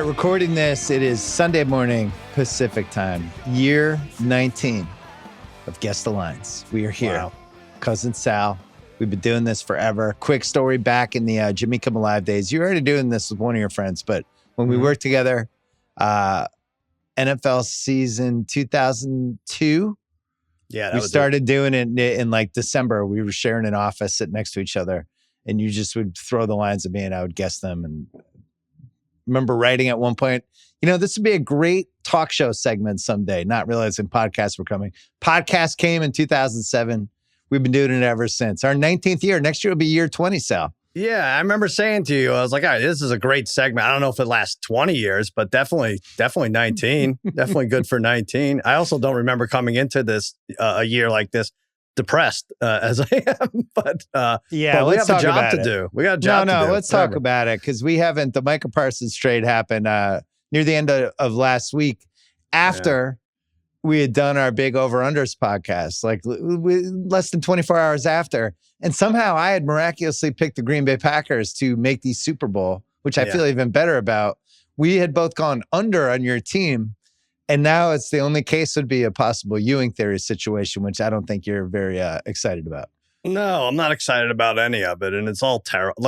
right, recording this. It is Sunday morning Pacific time, year 19 of Guess the Lines. We are here. Wow. Cousin Sal. We've been doing this forever. Quick story back in the Jimmy Kimmel Live days. You're already doing this with one of your friends, but when we worked together, NFL season 2002, we started doing it in like December. We were sharing an office, sitting next to each other, and you just would throw the lines at me and I would guess them. And remember writing at one point, this would be a great talk show segment someday, not realizing podcasts were coming. Podcast came in 2007. We've been doing it ever since. Our 19th year. Next year will be year 20, Sal. Yeah, I remember saying to you, I was like, all right, this is a great segment. I don't know if it lasts 20 years, but definitely 19. Definitely good for 19. I also don't remember coming into this a year like this depressed as I am. But we have a job to do. We got a job to do. Let's talk about it because we haven't. The Micah Parsons trade happened near the end of last week after we had done our big over-unders podcast, like less than 24 hours after. And somehow I had miraculously picked the Green Bay Packers to make the Super Bowl, which I feel even better about. We had both gone under on your team. And now it's the only case would be a possible Ewing theory situation, which I don't think you're very excited about. No, I'm not excited about any of it. And it's all terrible.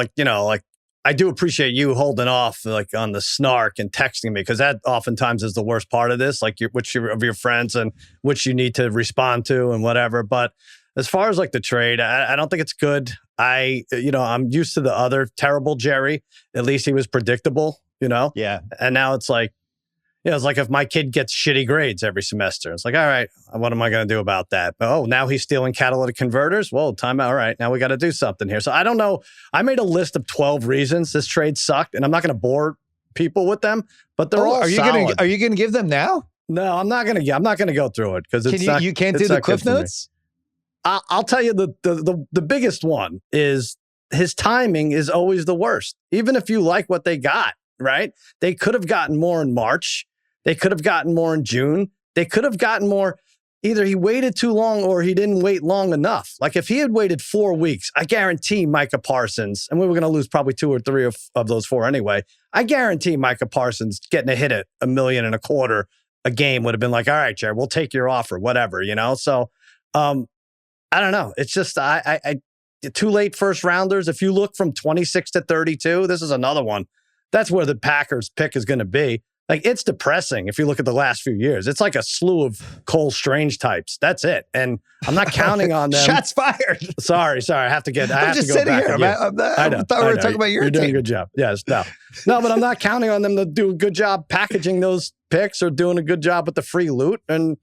I do appreciate you holding off on the snark and texting me, because that oftentimes is the worst part of this, which of your friends and which you need to respond to and whatever. But as far as the trade, I don't think it's good. I'm used to the other terrible Jerry. At least he was predictable, Yeah. And now it's it's like if my kid gets shitty grades every semester. It's like, all right, what am I going to do about that? Oh, now he's stealing catalytic converters? Whoa, time out. All right, now we got to do something here. So I don't know. I made a list of 12 reasons this trade sucked, and I'm not going to bore people with them, but they're all solid. Are you going to give them now? No, I'm not going to go through it because you can't do the Cliff Notes? I'll tell you the biggest one is his timing is always the worst. Even if you like what they got, right? They could have gotten more in March. They could have gotten more in June. They could have gotten more. Either he waited too long or he didn't wait long enough. Like if he had waited 4 weeks, I guarantee Micah Parsons, and we were going to lose probably 2 or 3 of those 4 anyway. I guarantee Micah Parsons getting a hit at $1.25 million a game would have been like, all right, Jared, we'll take your offer, whatever, So I don't know. It's just I too late first rounders. If you look from 26 to 32, this is another one. That's where the Packers pick is going to be. It's depressing if you look at the last few years. It's like a slew of Cole Strange types. That's it. And I'm not counting on them. Shots fired. Sorry. I have to go back. I thought we were talking about your team. You're doing a good job. Yes. No, but I'm not counting on them to do a good job packaging those picks or doing a good job with the free loot. And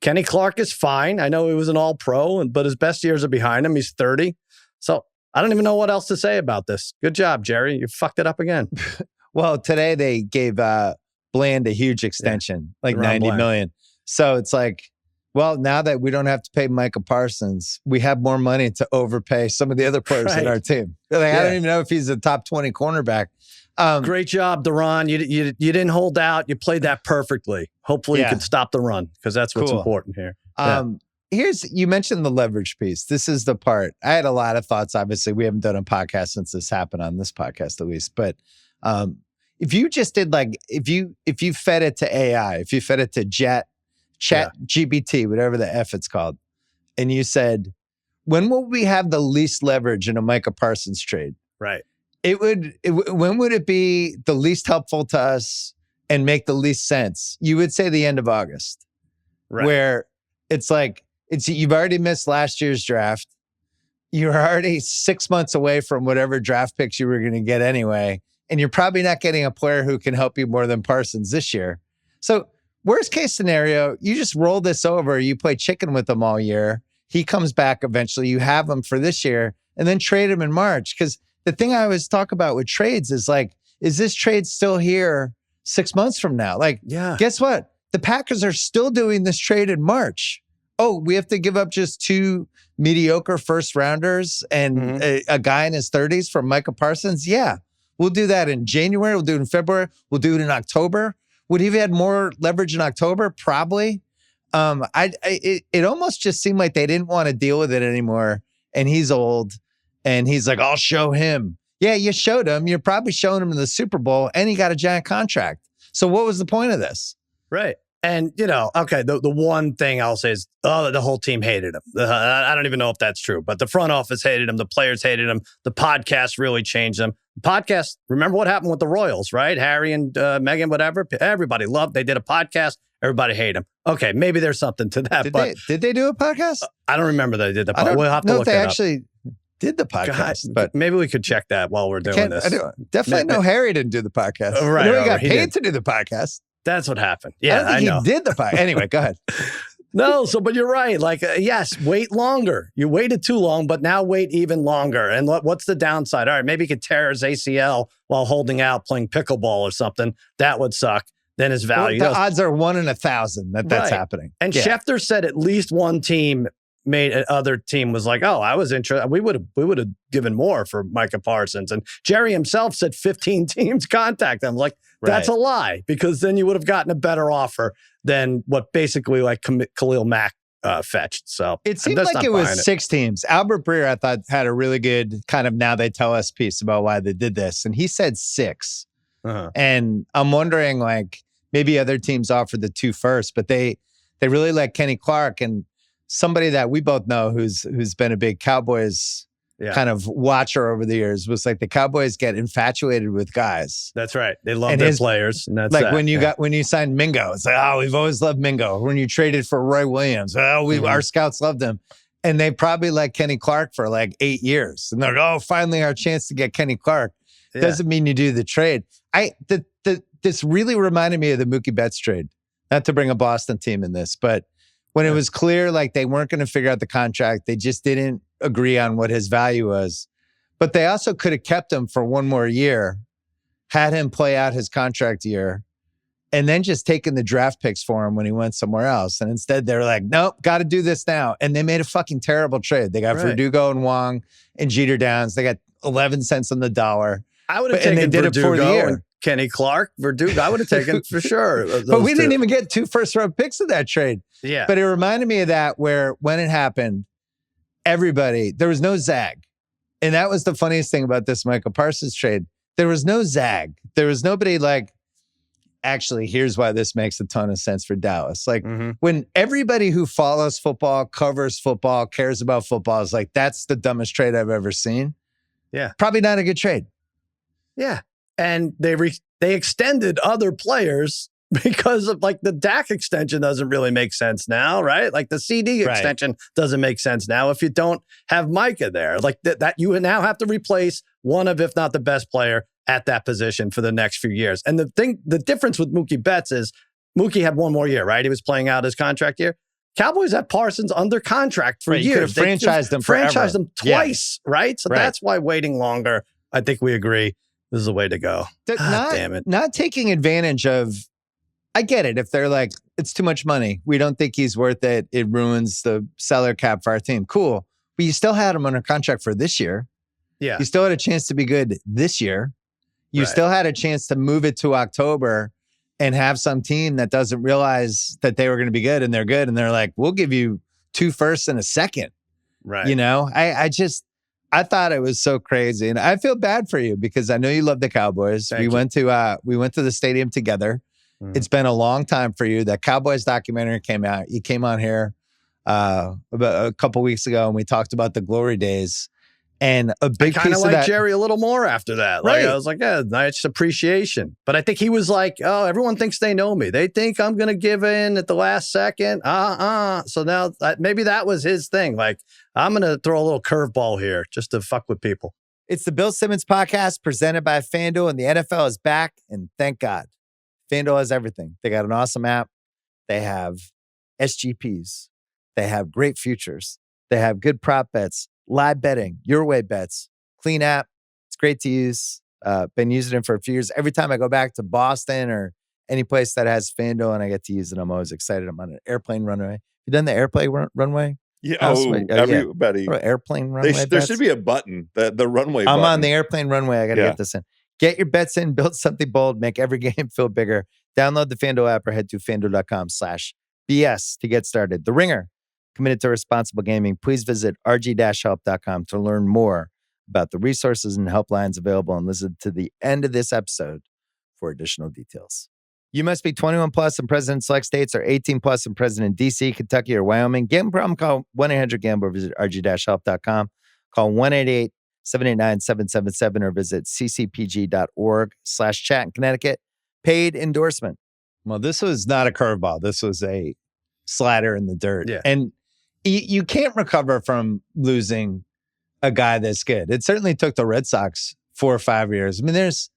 Kenny Clark is fine. I know he was an all-pro, but his best years are behind him. He's 30. So I don't even know what else to say about this. Good job, Jerry. You fucked it up again. Well, today they gave Bland a huge extension, like $90 million. So it's now that we don't have to pay Micah Parsons, we have more money to overpay some of the other players in our team. I don't even know if he's a top 20 cornerback. Great job, Duran. You didn't hold out. You played that perfectly. Hopefully you can stop the run, because that's what's important here. You mentioned the leverage piece. This is the part. I had a lot of thoughts. Obviously, we haven't done a podcast since this happened, on this podcast at least. But if you just did if you fed it to AI, if you fed it to Chat GPT, whatever the F it's called, and you said, when will we have the least leverage in a Micah Parsons trade? Right. When would it be the least helpful to us and make the least sense? You would say the end of August, right? Where you've already missed last year's draft. You're already 6 months away from whatever draft picks you were going to get anyway. And you're probably not getting a player who can help you more than Parsons this year. So worst case scenario, you just roll this over. You play chicken with him all year. He comes back eventually. You have him for this year and then trade him in March. Because the thing I always talk about with trades is is this trade still here 6 months from now? Guess what? The Packers are still doing this trade in March. Oh, we have to give up just 2 mediocre first rounders and a guy in his 30s for Micah Parsons? Yeah. We'll do that in January. We'll do it in February. We'll do it in October. Would he have had more leverage in October? Probably. It almost just seemed like they didn't want to deal with it anymore. And he's old. And he's like, I'll show him. Yeah, you showed him. You're probably showing him in the Super Bowl, and he got a giant contract. So what was the point of this? Right. And, okay, the one thing I'll say is, the whole team hated him. I don't even know if that's true, but the front office hated him. The players hated him. The podcast really changed him. The podcast, remember what happened with the Royals, right? Harry and Meghan, whatever. Everybody loved. They did a podcast. Everybody hated him. Okay, maybe there's something to that. Did they do a podcast? I don't remember they did the podcast. We'll have to look they that actually did the podcast. But maybe we could check that while we're doing this. Definitely know Harry didn't do the podcast. Right. He got paid to do the podcast. That's what happened. Yeah, I know. He did the podcast. Anyway, go ahead. No, but you're right. Like, yes, wait longer. You waited too long, but now wait even longer. And what's the downside? All right, maybe he could tear his ACL while holding out playing pickleball or something. That would suck. Then his value. Well, the odds are 1 in 1,000 that's happening. And Schefter said at least one team other team was like, oh, I was interested. We would have given more for Micah Parsons. And Jerry himself said 15 teams contact them. Like, that's a lie, because then you would have gotten a better offer than what basically like Khalil Mack fetched. So it seemed like it was 6 teams. Albert Breer, I thought, had a really good kind of now they tell us piece about why they did this. And he said 6. And I'm wondering, like, maybe other teams offered the 2 first, but they really like Kenny Clark, and somebody that we both know who's been a big Cowboys kind of watcher over the years was like, the Cowboys get infatuated with guys. That's right. They love their players. And that's like when you signed Mingo, it's like, oh, we've always loved Mingo. When you traded for Roy Williams, our scouts loved him. And they probably like Kenny Clark for like 8 years. And they're like, oh, finally our chance to get Kenny Clark. Doesn't mean you do the trade. This really reminded me of the Mookie Betts trade. Not to bring a Boston team in this, but when it was clear like they weren't going to figure out the contract, they just didn't agree on what his value was. But they also could have kept him for 1 more year, had him play out his contract year, and then just taken the draft picks for him when he went somewhere else. And instead they're like, nope, got to do this now. And they made a fucking terrible trade. They got Verdugo and Wong and Jeter Downs. They got 11 cents on the dollar. I would have taken Verdugo and Kenny Clark. Verdugo, I would have taken for sure. But we didn't even get 2 first-round picks in that trade. Yeah. But it reminded me of that, where when it happened, there was no zag. And that was the funniest thing about this Micah Parsons trade. There was no zag. There was nobody like, actually, here's why this makes a ton of sense for Dallas. Like, when everybody who follows football, covers football, cares about football is like, that's the dumbest trade I've ever seen. Yeah. Probably not a good trade. Yeah. And they extended other players because of like the Dak extension doesn't really make sense now, right? Like the CD extension doesn't make sense now if you don't have Micah there. Like that you now have to replace one of, if not the best player at that position for the next few years. And the difference with Mookie Betts is Mookie had 1 more year, right? He was playing out his contract year. Cowboys had Parsons under contract for years. You could have franchised him forever. Franchised him twice, right? So that's why waiting longer, I think we agree, this is the way to go. Damn it. Not taking advantage of, I get it. If they're like, it's too much money, we don't think he's worth it, it ruins the salary cap for our team. Cool. But you still had him under contract for this year. Yeah. You still had a chance to be good this year. You still had a chance to move it to October and have some team that doesn't realize that they were going to be good, and they're good. And they're like, we'll give you 2 firsts and a second. Right. You know, I thought it was so crazy, and I feel bad for you because I know you love the Cowboys. We went to the stadium together. It's been a long time for you. That Cowboys documentary came out. You came on here about a couple weeks ago, and we talked about the glory days. And a big piece of that. I kind of like Jerry a little more after that. Like, I was like, nice appreciation. But I think he was like, oh, everyone thinks they know me. They think I'm going to give in at the last second. So now maybe that was his thing. Like, I'm going to throw a little curveball here just to fuck with people. It's the Bill Simmons podcast presented by FanDuel, and the NFL is back. And thank God. FanDuel has everything. They got an awesome app. They have SGPs. They have great futures. They have good prop bets. Live betting, your way bets, clean app. It's great to use. Been using it for a few years. Every time I go back to Boston or any place that has FanDuel and I get to use it, I'm always excited. I'm on an airplane runway. You done the airplane runway? Yeah. Everybody. Airplane runway. There should be a button, the runway button. I'm on the airplane runway. I got to get this in. Get your bets in, build something bold, make every game feel bigger. Download the FanDuel app or head to FanDuel.com/BS to get started. The Ringer. Committed to responsible gaming. Please visit rg-help.com to learn more about the resources and helplines available and listen to the end of this episode for additional details. You must be 21 plus and present in select states, or 18 plus and present in D.C., Kentucky, or Wyoming. Gambling problem? Call 1-800-GAMBLER. Visit rg-help.com. Call 1-888-789-777 or visit ccpg.org/chat in Connecticut. Paid endorsement. Well, this was not a curveball. This was a slider in the dirt. Yeah. And you can't recover from losing a guy that's good. It certainly took the Red Sox 4 or 5 years. I mean, there's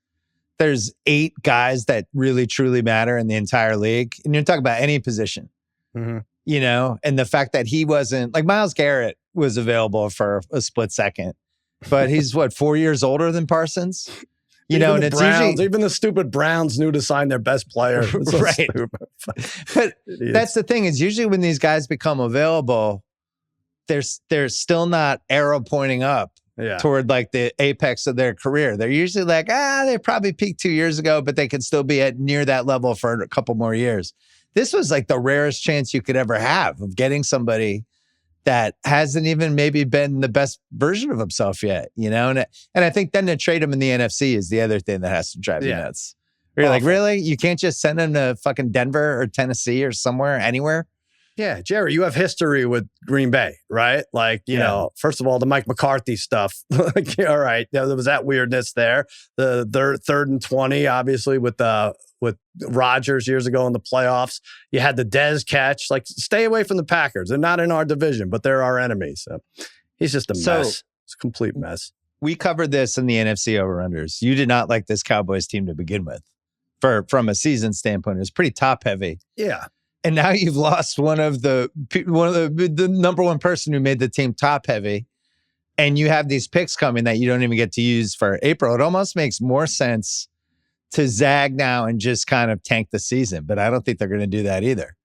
8 guys that really truly matter in the entire league. And you're talking about any position, and the fact that he wasn't, like, Myles Garrett was available for a split second, but he's 4 years older than Parsons, and it's Browns, usually, even the stupid Browns knew to sign their best player. So right. But that's the thing, is usually when these guys become available, they're still not arrow pointing up toward like the apex of their career. They're usually like, they probably peaked 2 years ago, but they can still be at near that level for a couple more years. This was like the rarest chance you could ever have of getting somebody that hasn't even maybe been the best version of himself yet, And I think then to trade him in the NFC is the other thing that has to drive you nuts. Where you're like, really? You can't just send him to fucking Denver or Tennessee or somewhere, anywhere? Yeah, Jerry, you have history with Green Bay, right? Like, first of all, the Mike McCarthy stuff. All right, there was that weirdness there. The third and 20, obviously, with Rodgers years ago in the playoffs. You had the Dez catch. Like, stay away from the Packers. They're not in our division, but they're our enemies. So he's just a mess. It's a complete mess. We covered this in the NFC over-unders. You did not like this Cowboys team to begin with. From a season standpoint, it was pretty top heavy. Yeah. And now you've lost one of the number one person who made the team top heavy, and you have these picks coming that you don't even get to use for April. It almost makes more sense to zag now and just kind of tank the season, but I don't think they're going to do that either.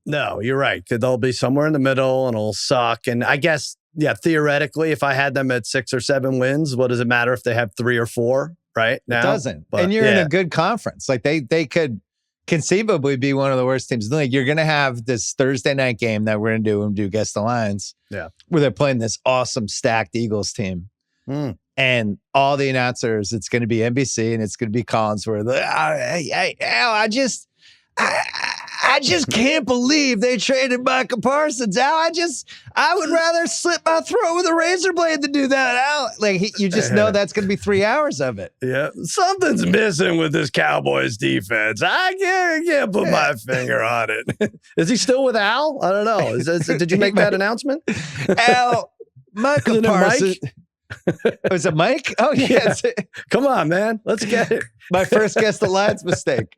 No, you're right. They'll be somewhere in the middle and it'll suck. And I guess, theoretically, if I had them at 6 or 7 wins, what does it matter if they have 3 or 4 right now? It doesn't. But, and you're in a good conference. Like they could conceivably be one of the worst teams in the league. You're going to have this Thursday night game that we're going to do Guess the Lines, where they're playing this awesome stacked Eagles team. And all the announcers, it's going to be NBC and it's going to be Collinsworth. I just can't believe they traded Micah Parsons. Al, I would rather slit my throat with a razor blade than do that. Al, you just know that's going to be 3 hours of it. Yeah, something's missing with this Cowboys defense. I can't put my finger on it. Is he still with Al? I don't know. Did you make that announcement? Al, Micah Parsons. Was it Mike? Oh, yeah. Come on, man. Let's get it. My first Guess the Lines mistake.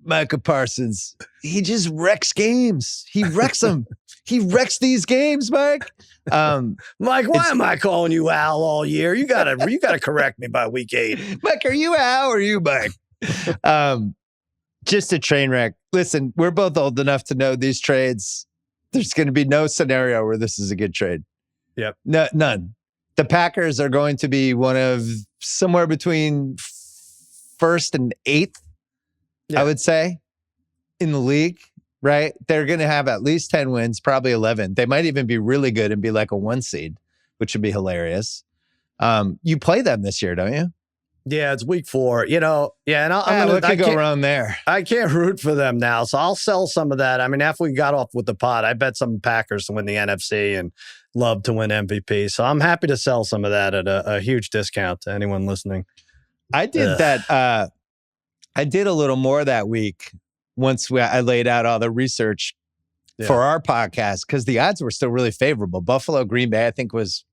Micah Parsons, he just wrecks games. He wrecks them. He wrecks these games, Mike. Mike, why am I calling you Al all year? You gotta correct me by week 8. Mike, are you Al or are you Mike? Just a train wreck. Listen, we're both old enough to know these trades. There's going to be no scenario where this is a good trade. Yep. No, none. The Packers are going to be one of somewhere between 1st and 8th, I would say, in the league, right? They're going to have at least 10 wins, probably 11. They might even be really good and be like a 1 seed, which would be hilarious. You play them this year, don't you? Yeah, it's week 4. And what could go wrong there? I can't root for them now, so I'll sell some of that. I mean, after we got off with the pod, I bet some Packers to win the NFC and love to win MVP. So I'm happy to sell some of that at a huge discount to anyone listening. I did that. I did a little more that week once I laid out all the research for our podcast, because the odds were still really favorable. Buffalo Green Bay, I think, was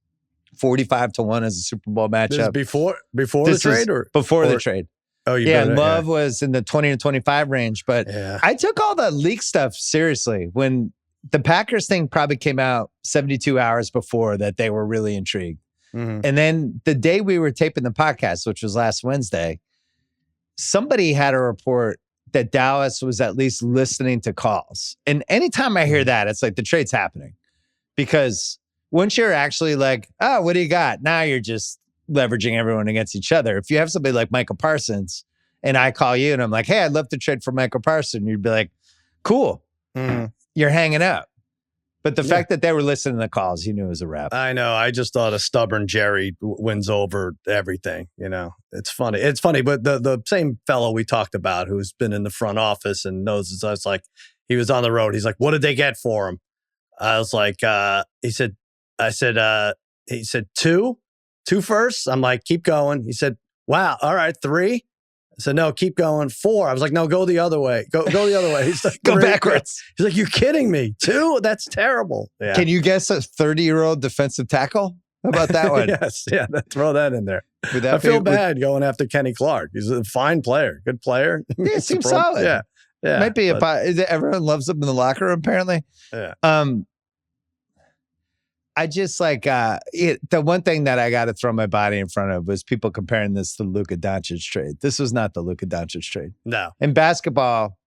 45-1 as a Super Bowl matchup. Before the trade or before the trade? Oh, Love was in the 20 to 25 range, but I took all the leak stuff seriously when the Packers thing probably came out 72 hours before that they were really intrigued. Mm-hmm. And then the day we were taping the podcast, which was last Wednesday, somebody had a report that Dallas was at least listening to calls. And anytime I hear that, it's like the trade's happening. Because once you're actually like, oh, what do you got? Now you're just leveraging everyone against each other. If you have somebody like Micah Parsons and I call you and I'm like, hey, I'd love to trade for Micah Parsons, you'd be like, cool, you're hanging out. But the fact that they were listening to the calls, you knew it was a wrap. I know. I just thought a stubborn Jerry wins over everything. It's funny. It's funny, but the same fellow we talked about who's been in the front office and knows, I was like, he was on the road. He's like, what did they get for him? I was like, he said, two firsts. I'm like, keep going. He said, wow. All right. 3. I said, no, keep going. 4. I was like, no, go the other way. Go the other way. He's like, go backwards. He's like, you kidding me? 2? That's terrible. Yeah. Can you guess a 30-year-old defensive tackle? How about that one? Yes. Yeah. Throw that in there. I feel bad going after Kenny Clark. He's a fine player. Good player. Yeah, it seems solid. Yeah. Yeah. Might be everyone loves him in the locker room, apparently. Yeah. I just like the one thing that I got to throw my body in front of was people comparing this to the Luka Doncic trade. This was not the Luka Doncic trade. No. In basketball,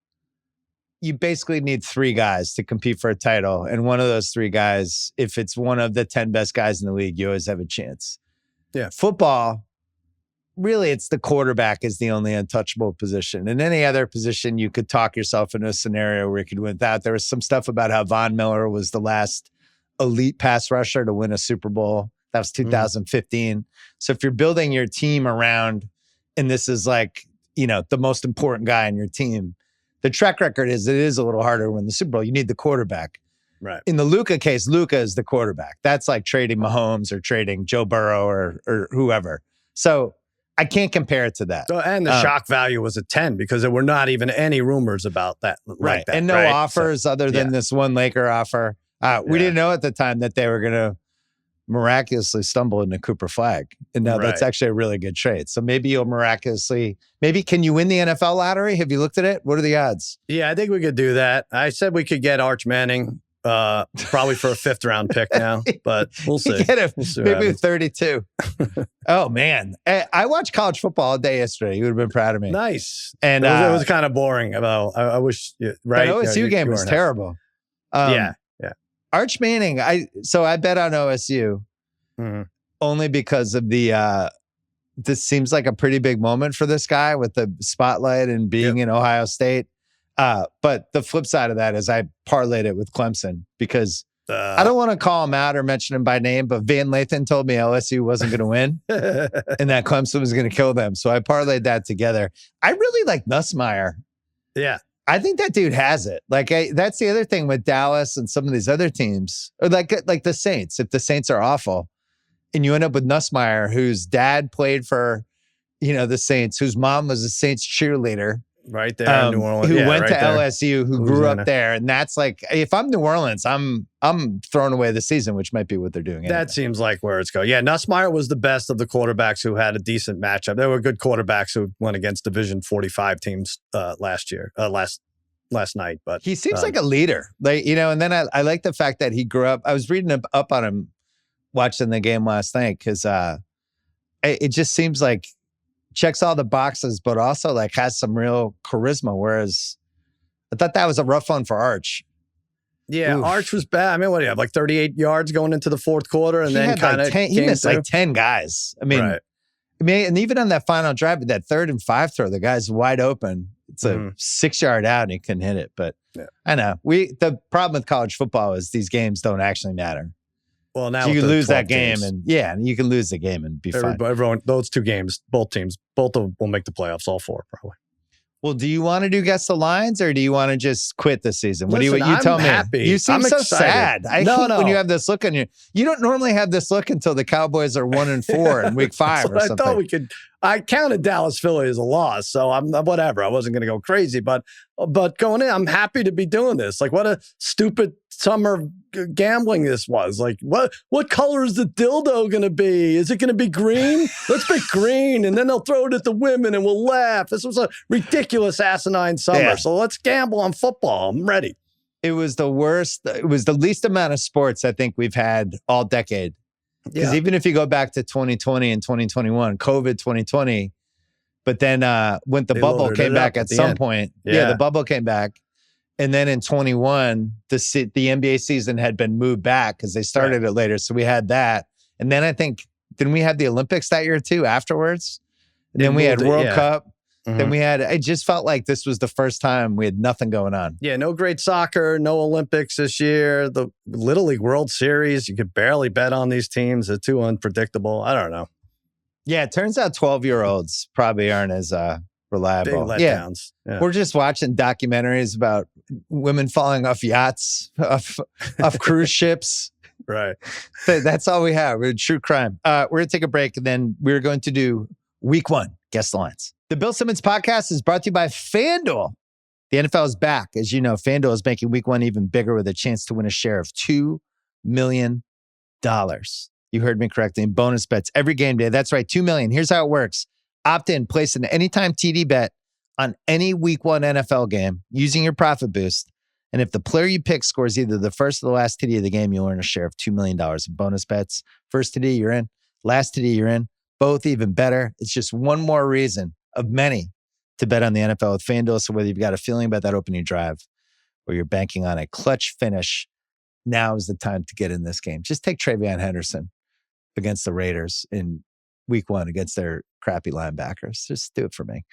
you basically need 3 guys to compete for a title. And one of those 3 guys, if it's one of the 10 best guys in the league, you always have a chance. Yeah. Football, really, it's the quarterback is the only untouchable position. In any other position, you could talk yourself into a scenario where you could win that. There was some stuff about how Von Miller was the last elite pass rusher to win a Super Bowl. That was 2015. So if you're building your team around, and this is like, the most important guy on your team, the track record is it is a little harder to win the Super Bowl. You need the quarterback. Right. In the Luka case, Luka is the quarterback. That's like trading Mahomes or trading Joe Burrow or whoever. So I can't compare it to that. So, and the shock value was a 10 because there were not even any rumors about that. Right. Like that, and no offers other than this one Laker offer. We didn't know at the time that they were going to miraculously stumble into Cooper Flag. And now that's actually a really good trade. So maybe you'll can you win the NFL lottery? Have you looked at it? What are the odds? Yeah, I think we could do that. I said we could get Arch Manning probably for a 5th round pick now, but we'll see. Get him. Maybe 32. Oh, man. I watched college football all day yesterday. You would have been proud of me. Nice. And it was kind of boring. I wish, right? The OSU game was terrible. Yeah. Arch Manning, I bet on OSU only because of this seems like a pretty big moment for this guy with the spotlight and being in Ohio State. But the flip side of that is I parlayed it with Clemson because I don't want to call him out or mention him by name, but Van Lathan told me LSU wasn't going to win and that Clemson was going to kill them. So I parlayed that together. I really like Nussmeier. Yeah. I think that dude has it. Like that's the other thing with Dallas and some of these other teams, or like the Saints. If the Saints are awful, and you end up with Nussmeier, whose dad played for, the Saints, whose mom was a Saints cheerleader, right there in New Orleans, who went to LSU, who grew up there, and that's like, if I'm New Orleans, I'm throwing away the season, which might be what they're doing. Anyway. That seems like where it's going. Yeah, Nussmeier was the best of the quarterbacks who had a decent matchup. There were good quarterbacks who went against Division 45 teams last night, but he seems like a leader, and then I like the fact that he grew up. I was reading up on him watching the game last night because it just seems like checks all the boxes, but also like has some real charisma. Whereas I thought that was a rough one for Arch. Yeah, oof. Arch was bad. I mean, what do you have? Like 38 yards going into the 4th quarter, and then kind of he missed like 10 guys. I mean, and even on that final drive, that 3rd and 5 throw, the guy's wide open. It's a 6-yard out, and he couldn't hit it. But I know the problem with college football is these games don't actually matter. Well, now so you lose that games. game, and you can lose the game and be fine. Everyone, those 2 games, both teams, both of them will make the playoffs. All 4 probably. Well, do you want to do guess the lines, or do you want to just quit the season? What Listen, do you tell me? Happy. You seem so sad. I hate when you have this look on you. You don't normally have this look until the Cowboys are 1-4 in week 5 or something. I thought we could. I counted Dallas Philly as a loss, so I'm whatever. I wasn't going to go crazy, but going in, I'm happy to be doing this. Like, what a stupid summer gambling this was. Like, what color is the dildo going to be? Is it going to be green? Let's pick green, and then they'll throw it at the women, and we'll laugh. This was a ridiculous, asinine summer. So let's gamble on football. I'm ready. It was the worst. It was the least amount of sports I think we've had all decade. Because even if you go back to 2020 and 2021, COVID 2020, but then when the bubble came back at some point, the bubble came back. And then in 21, the NBA season had been moved back because they started it later. So we had that. And then I think, didn't we have the Olympics that year too afterwards? And then we had World Cup. Then it just felt like this was the first time we had nothing going on. Yeah, no great soccer, no Olympics this year. The Little League World Series, you could barely bet on these teams. They're too unpredictable. I don't know. Yeah, it turns out 12-year-olds probably aren't as reliable. Big letdowns. Yeah. We're just watching documentaries about women falling off yachts, off cruise ships. Right. That's all we have. We're true crime. We're going to take a break, and then we're going to do week 1, guess the lines. The Bill Simmons podcast is brought to you by FanDuel. The NFL is back. As you know, FanDuel is making week 1 even bigger with a chance to win a share of $2 million. You heard me correctly. In bonus bets every game day. That's right, $2 million. Here's how it works. Opt in, place an anytime TD bet on any week 1 NFL game using your profit boost. And if the player you pick scores either the first or the last TD of the game, you'll earn a share of $2 million in bonus bets. First TD, you're in. Last TD, you're in. Both even better. It's just one more reason of many to bet on the NFL with FanDuel. So whether you've got a feeling about that opening drive or you're banking on a clutch finish, now is the time to get in this game. Just take Travion Henderson against the Raiders in week 1 against their crappy linebackers. Just do it for me.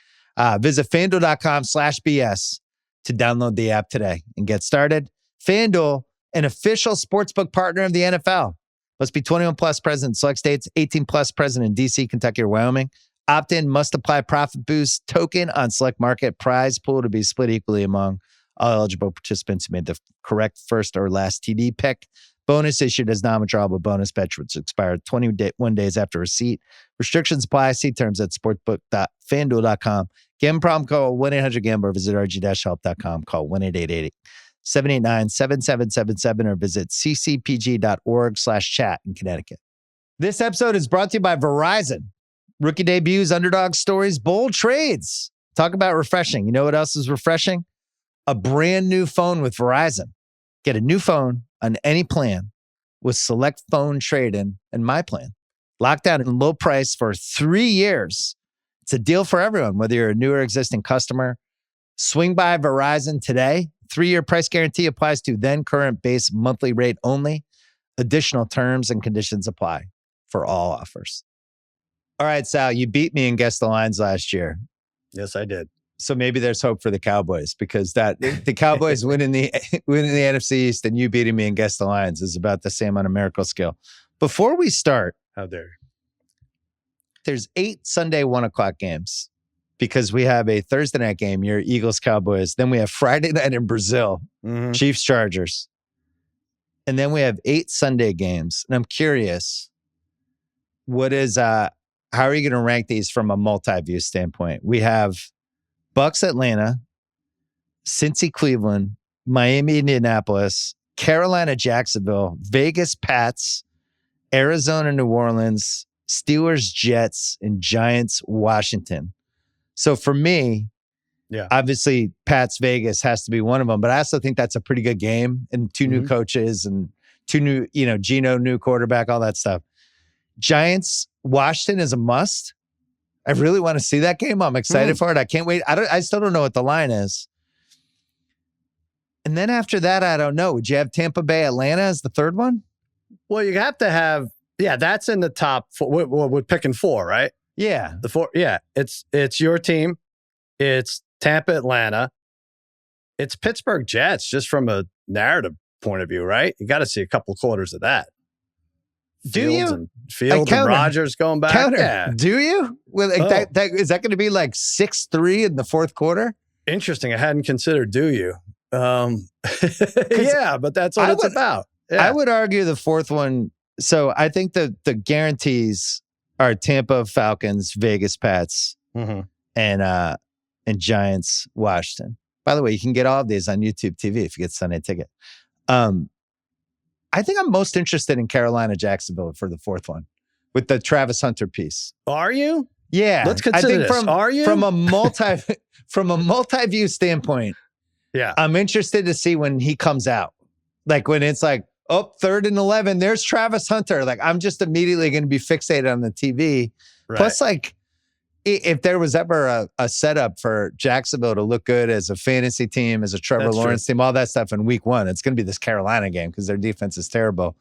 Visit FanDuel.com/BS to download the app today and get started. FanDuel, an official sportsbook partner of the NFL. Must be 21 plus, present in select states, 18 plus, present in DC, Kentucky, or Wyoming. Opt-in, must apply profit boost token on select market. Prize pool to be split equally among all eligible participants who made the correct first or last TD pick. Bonus issued as non-withdrawable bonus bet, which expired 21 days after receipt. Restrictions apply. See terms at sportsbook.fanduel.com. Gambling problem, call 1-800-GAMBLER. Visit rg-help.com. Call 1-888-789-7777 or visit ccpg.org/chat in Connecticut. This episode is brought to you by Verizon. Rookie debuts, underdog stories, bold trades. Talk about refreshing. You know what else is refreshing? A brand new phone with Verizon. Get a new phone on any plan with select phone trade-in and my plan. Lockdown and low price for 3 years. It's a deal for everyone, whether you're a new or existing customer. Swing by Verizon today. 3-year price guarantee applies to then current base monthly rate only. Additional terms and conditions apply for all offers. All right, Sal, you beat me in Guess the Lines last year. Yes, I did. So maybe there's hope for the Cowboys because the Cowboys winning the NFC East and you beating me in Guess the Lines is about the same on a miracle scale. Before we start, how dare you? There's 8 Sunday 1:00 games because we have a Thursday night game, your Eagles Cowboys. Then we have Friday night in Brazil, Chiefs Chargers. And then we have 8 Sunday games. And I'm curious, how are you going to rank these from a multi-view standpoint? We have Bucks Atlanta, Cincy Cleveland, Miami Indianapolis, Carolina Jacksonville, Vegas Pats, Arizona New Orleans, Steelers Jets, and Giants Washington. So for me, obviously Pats Vegas has to be one of them, but I also think that's a pretty good game and 2 new coaches and 2 new, Geno, new quarterback, all that stuff. Giants Washington is a must. I really want to see that game. I'm excited for it. I can't wait. I still don't know what the line is. And then after that, I don't know. Would you have Tampa Bay, Atlanta as the third one? Well, you have to have, that's in the top 4. We're picking 4, right? Yeah. The 4. Yeah. It's your team. It's Tampa, Atlanta. It's Pittsburgh Jets, just from a narrative point of view, right? You got to see a couple quarters of that. Fields and Rodgers going back. Yeah. Do you? Well, is that going to be like 6-3 in the fourth quarter? Interesting. I hadn't considered. Do you? Yeah, but that's what it's about. Yeah. I would argue the fourth one. So I think the guarantees are Tampa Falcons, Vegas Pats, and Giants Washington. By the way, you can get all of these on YouTube TV if you get Sunday Ticket. I think I'm most interested in Carolina Jacksonville for the fourth one with the Travis Hunter piece. Are you? Yeah. Let's consider this. Are you? From a multi-view standpoint, I'm interested to see when he comes out. Like when it's like, 3rd and 11, there's Travis Hunter. Like I'm just immediately going to be fixated on the TV. Right. Plus, like, if there was ever a setup for Jacksonville to look good as a fantasy team, as a Trevor Lawrence team, all that stuff in week 1, it's going to be this Carolina game because their defense is terrible.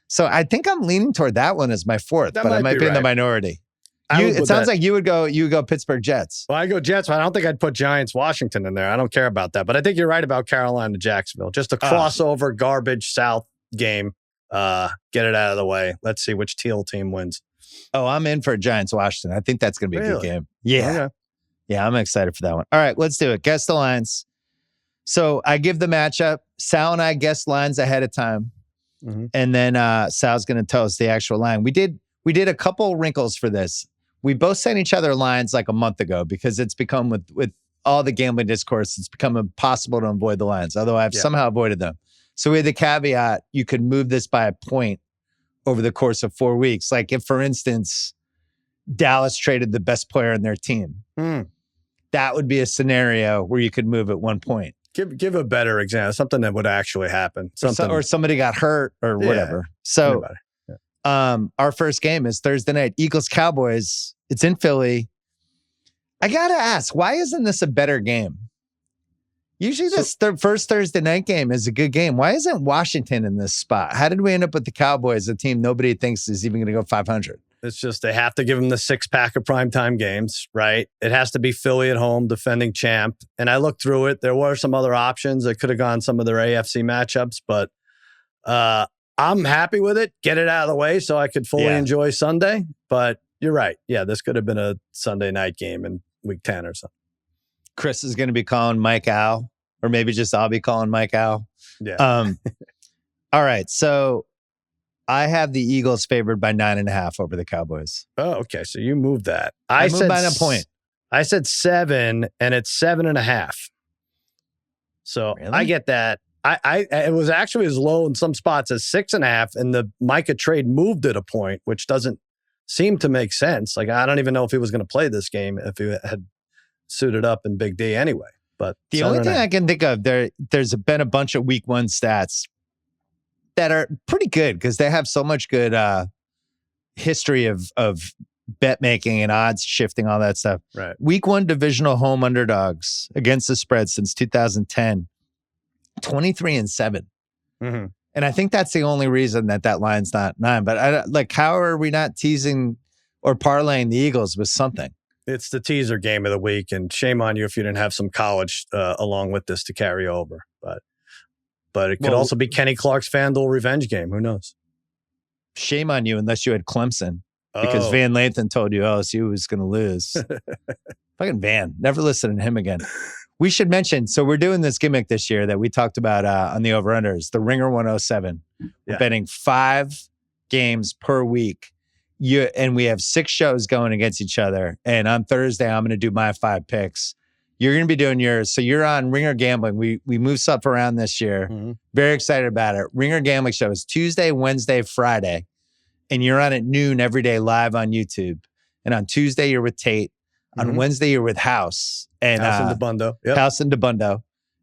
So I think I'm leaning toward that one as my fourth, but I might be in the minority. It sounds like you would go Pittsburgh Jets. Well, I go Jets, but I don't think I'd put Giants Washington in there. I don't care about that. But I think you're right about Carolina Jacksonville. Just a crossover garbage South game. Get it out of the way. Let's see which teal team wins. Oh, I'm in for Giants Washington. I think that's going to be a good game. Yeah. Okay. Yeah, I'm excited for that one. All right, let's do it. Guess the lines. So I give the matchup. Sal and I guess lines ahead of time. Mm-hmm. And then Sal's going to tell us the actual line. We did a couple wrinkles for this. We both sent each other lines like a month ago because it's become with all the gambling discourse, it's become impossible to avoid the lines. Although I've somehow avoided them. So we had the caveat, you could move this by a point over the course of 4 weeks. Like if, for instance, Dallas traded the best player in their team. That would be a scenario where you could move at 1 point. Give a better example, something that would actually happen. Or somebody got hurt or whatever. So our first game is Thursday night, Eagles-Cowboys. It's in Philly. I got to ask, why isn't this a better game? Usually this first Thursday night game is a good game. Why isn't Washington in this spot? How did we end up with the Cowboys, a team nobody thinks is even going to go 500? It's just they have to give them the 6-pack of primetime games, right? It has to be Philly at home, defending champ. And I looked through it. There were some other options. I could have gone some of their AFC matchups, but I'm happy with it. Get it out of the way so I could fully enjoy Sunday. But you're right. Yeah, this could have been a Sunday night game in week 10 or something. Chris is going to be calling Mike Al, or maybe just I'll be calling Mike Al. Yeah. All right. So I have the Eagles favored by 9.5 over the Cowboys. Oh, okay. So you moved that. I moved by a point. I said 7, and it's 7.5. So really? I get that. It was actually as low in some spots as 6.5, and the Micah trade moved it a point, which doesn't seem to make sense. Like I don't even know if he was going to play this game if he had suited up in Big D anyway. But the only thing I can think of there's been a bunch of week 1 stats that are pretty good because they have so much good history of bet making and odds shifting, all that stuff. Right. Week 1 divisional home underdogs against the spread since 2010, 23-7. Mm-hmm. And I think that's the only reason that line's not 9. But how are we not teasing or parlaying the Eagles with something? It's the teaser game of the week, and shame on you if you didn't have some college along with this to carry over. But it could also be Kenny Clark's FanDuel revenge game. Who knows? Shame on you unless you had Clemson because Van Lathan told you LSU was going to lose. Fucking Van. Never listen to him again. We should mention, so we're doing this gimmick this year that we talked about on the over-unders, the Ringer 107. We're betting 5 games per week. And we have 6 shows going against each other. And on Thursday, I'm going to do my 5 picks. You're going to be doing yours. So you're on Ringer Gambling. We move stuff around this year. Mm-hmm. Very excited about it. Ringer Gambling show is Tuesday, Wednesday, Friday. And you're on at noon every day live on YouTube. And on Tuesday, you're with Tate. Mm-hmm. On Wednesday, you're with House. And House and DeBundo. Yep. House and DeBundo.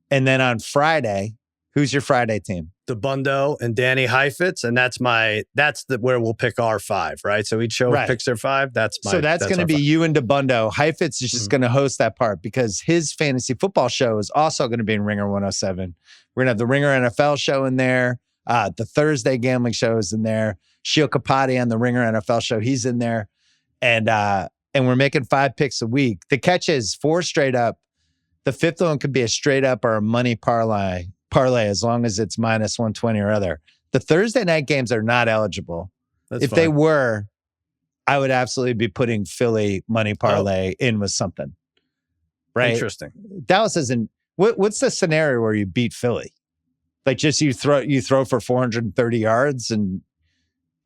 And then on Friday, who's your Friday team? DeBundo and Danny Heifetz, and that's where we'll pick our 5, right? So each show picks their 5. That's going to be 5. You and DeBundo. Heifetz is just going to host that part because his fantasy football show is also going to be in Ringer 107. We're going to have the Ringer NFL show in there. The Thursday gambling show is in there. Shio Kapati on the Ringer NFL show, he's in there, and we're making 5 picks a week. The catch is 4 straight up. The 5th one could be a straight up or a money parlay as long as it's minus 120 or other. The Thursday night games are not eligible. If they were, I would absolutely be putting Philly money parlay in with something. Right? Interesting. Dallas isn't. What's the scenario where you beat Philly? Like just you throw for 430 yards and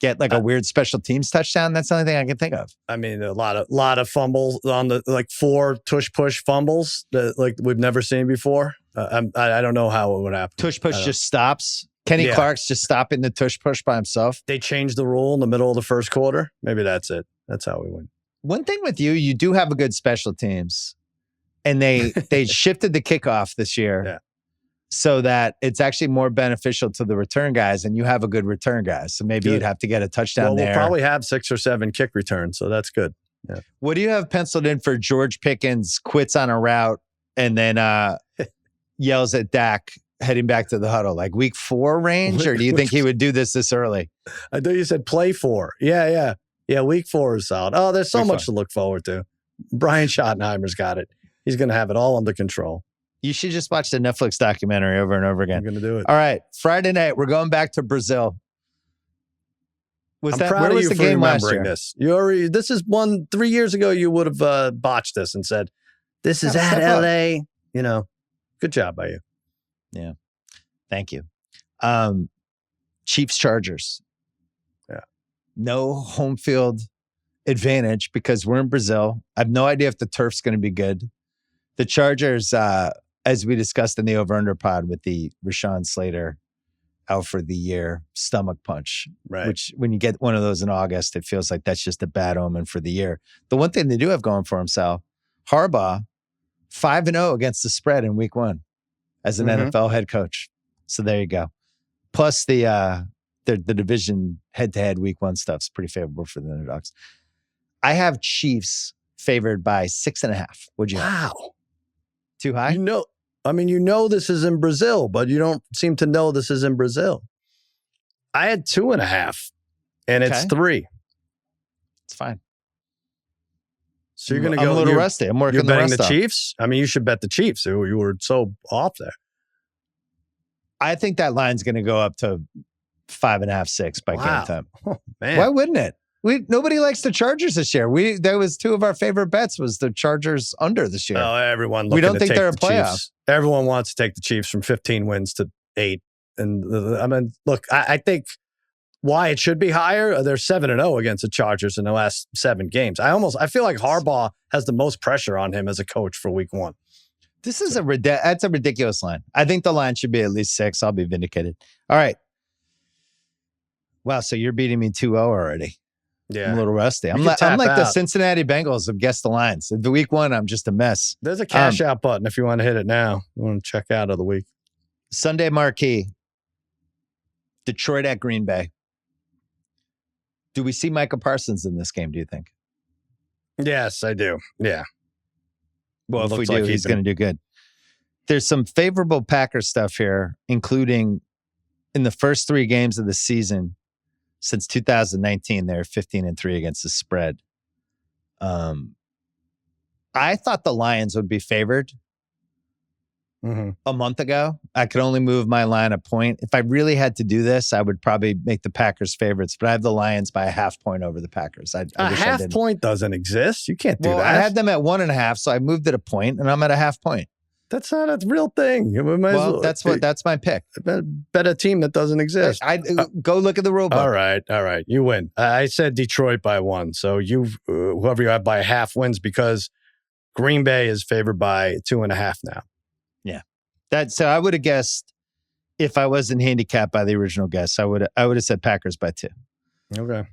get like a weird special teams touchdown. That's the only thing I can think of. I mean, a lot of fumbles on the 4 tush push fumbles that like we've never seen before. I don't know how it would happen. Tush push just stops. Kenny Clark's just stopping the tush push by himself. They changed the rule in the middle of the first quarter. Maybe that's it. That's how we win. One thing with you do have a good special teams, and they shifted the kickoff this year so that it's actually more beneficial to the return guys, and you have a good return guy. So maybe you'd have to get a touchdown there. We'll probably have 6 or 7 kick returns, so that's good. Yeah. What do you have penciled in for George Pickens quits on a route and then yells at Dak heading back to the huddle? Like week 4 range, or do you think he would do this early? I thought you said play 4. Yeah. Yeah, week 4 is solid. Oh, there's so Week much 4. to look forward to. Brian Schottenheimer's got it. He's going to have it all under control. You should just watch the Netflix documentary over and over again. I'm going to do it. All right, Friday night, we're going back to Brazil. I'm proud of you for remembering this. This is 3 years ago. You would have botched this and said, "This is at LA." You know, good job by you. Yeah, thank you. Chiefs Chargers. Yeah, no home field advantage because we're in Brazil. I have no idea if the turf's going to be good. The Chargers, as we discussed in the over-under pod with the Rashawn Slater out for the year stomach punch, right? Which when you get one of those in August, it feels like that's just a bad omen for the year. The one thing they do have going for him, Sal, Harbaugh, 5-0 against the spread in week 1 as an NFL head coach. So there you go. Plus the division head-to-head week 1 stuff's pretty favorable for the underdogs. I have Chiefs favored by 6.5. What'd you have? Wow. Too high? You know this is in Brazil, but you don't seem to know this is in Brazil. I had 2.5, and it's 3. It's fine. So you're going to go. I'm a little rusty. I'm working You're betting the off. Chiefs? I mean, you should bet the Chiefs. You were so off there. I think that line's going to go up to 5.5, 6 by game time. Oh, man. Why wouldn't it? Nobody likes the Chargers this year. That was 2 of our favorite bets was the Chargers under this year. Oh, everyone. We don't think they're a playoff. Chiefs. Everyone wants to take the Chiefs from 15 wins to 8. And I mean, look, I think why it should be higher. They're 7-0 against the Chargers in the last 7 games. I feel like Harbaugh has the most pressure on him as a coach for week 1. That's a ridiculous line. I think the line should be at least 6. I'll be vindicated. All right. Wow. So you're beating me 2-0 already. Yeah. I'm a little rusty. I'm like the Cincinnati Bengals of guess the lines. The week 1, I'm just a mess. There's a cash out button if you want to hit it now. You want to check out of the week. Sunday marquee. Detroit at Green Bay. Do we see Micah Parsons in this game, do you think? Yes, I do. Yeah. Well, if we do, he's going to do good. There's some favorable Packers stuff here, including in the first 3 games of the season since 2019, they're 15-3 against the spread. I thought the Lions would be favored a month ago. I could only move my line a point. If I really had to do this, I would probably make the Packers favorites, but I have the Lions by a half point over the Packers. A half point doesn't exist. You can't do that. I had them at 1.5, so I moved it a point, and I'm at a half point. That's not a real thing. That's my pick. Bet a team that doesn't exist. Go look at the rule book. All right. You win. I said Detroit by 1. So whoever you have by a half wins because Green Bay is favored by 2.5 now. Yeah. So I would have guessed if I wasn't handicapped by the original guess, I would have said Packers by 2. Okay.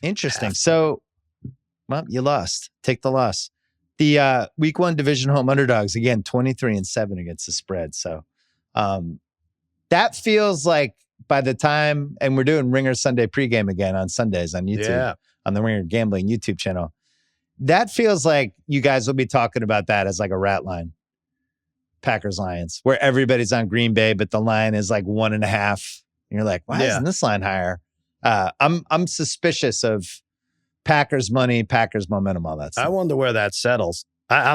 Interesting. So, well, you lost. Take the loss. The week 1 division home underdogs, again, 23-7 against the spread. So that feels like by the time, and we're doing Ringer Sunday pregame again on Sundays on YouTube, on the Ringer Gambling YouTube channel. That feels like you guys will be talking about that as like a rat line. Packers Lions, where everybody's on Green Bay, but the line is like 1.5. And you're like, why isn't this line higher? I'm suspicious of Packers money, Packers momentum, all that stuff. I wonder where that settles. I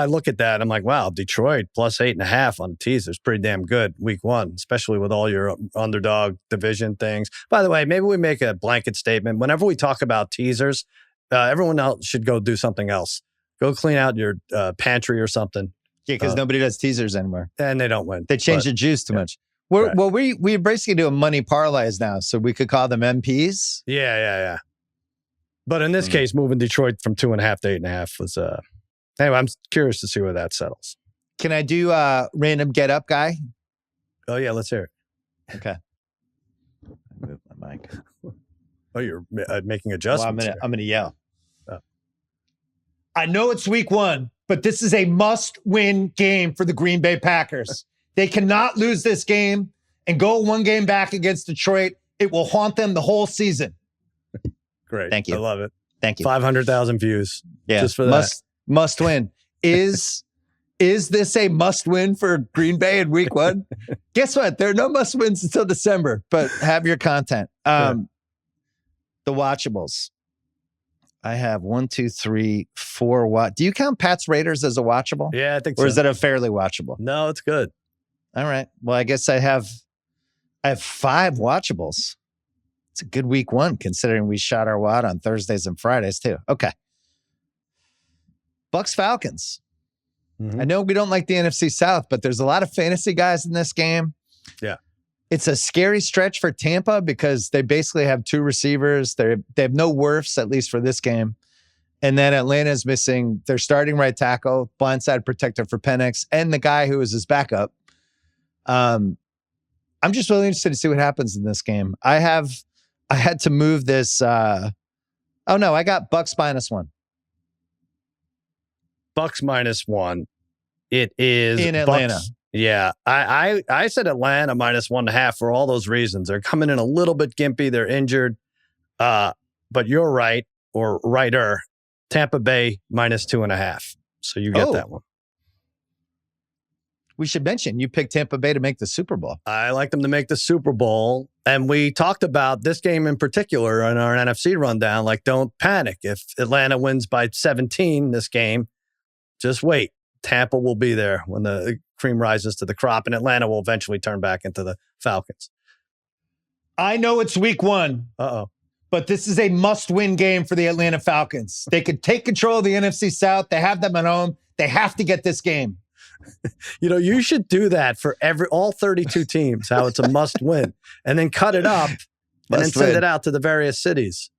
look at that. I'm like, wow, Detroit plus 8.5 on the teaser is pretty damn good week 1, especially with all your underdog division things. By the way, maybe we make a blanket statement. Whenever we talk about teasers, everyone else should go do something else. Go clean out your pantry or something. Yeah, because nobody does teasers anymore. And they don't win. They change the juice too much. Well, we basically do money parlays now, so we could call them MPs. Yeah. But in this case, moving Detroit from 2.5 to 8.5 was anyway, I'm curious to see where that settles. Can I do random get up guy? Oh yeah, let's hear it. Okay. I moved my mic. Oh, you're making adjustments. Well, I'm gonna yell. Oh. I know it's week 1, but this is a must-win game for the Green Bay Packers. They cannot lose this game and go 1 game back against Detroit. It will haunt them the whole season. Great. Thank you. I love it. Thank you. 500,000 views. Yeah. Just for that. Must win. Is this a must win for Green Bay in week 1? Guess what? There are no must wins until December, but have your content. The watchables. I have 1, 2, 3, 4. Do you count Pat's Raiders as a watchable? Yeah, I think so. Or is that a fairly watchable? No, it's good. All right. Well, I guess I have 5 watchables. It's a good week 1, considering we shot our wad on Thursdays and Fridays too. Okay. Bucks Falcons. I know we don't like the NFC South, but there's a lot of fantasy guys in this game. Yeah. It's a scary stretch for Tampa because they basically have 2 receivers. They have no Wirfs, at least for this game. And then Atlanta's missing their starting right tackle, blindside protector for Penix, and the guy who is his backup. I'm just really interested to see what happens in this game. I had to move this. I got Bucks -1. Bucks -1. It is in Atlanta. Bucks. Yeah, I said Atlanta -1.5 for all those reasons. They're coming in a little bit gimpy. They're injured. But you're right, or righter. Tampa Bay -2.5. So you get that one. We should mention you picked Tampa Bay to make the Super Bowl. I like them to make the Super Bowl. And we talked about this game in particular in our NFC rundown. Like, don't panic. If Atlanta wins by 17 this game, just wait. Tampa will be there when the cream rises to the crop, and Atlanta will eventually turn back into the Falcons. I know it's week 1. But this is a must-win game for the Atlanta Falcons. They could take control of the NFC South. They have them at home. They have to get this game. You should do that for all 32 teams, how it's a must-win, and then cut it up and then send it out to the various cities.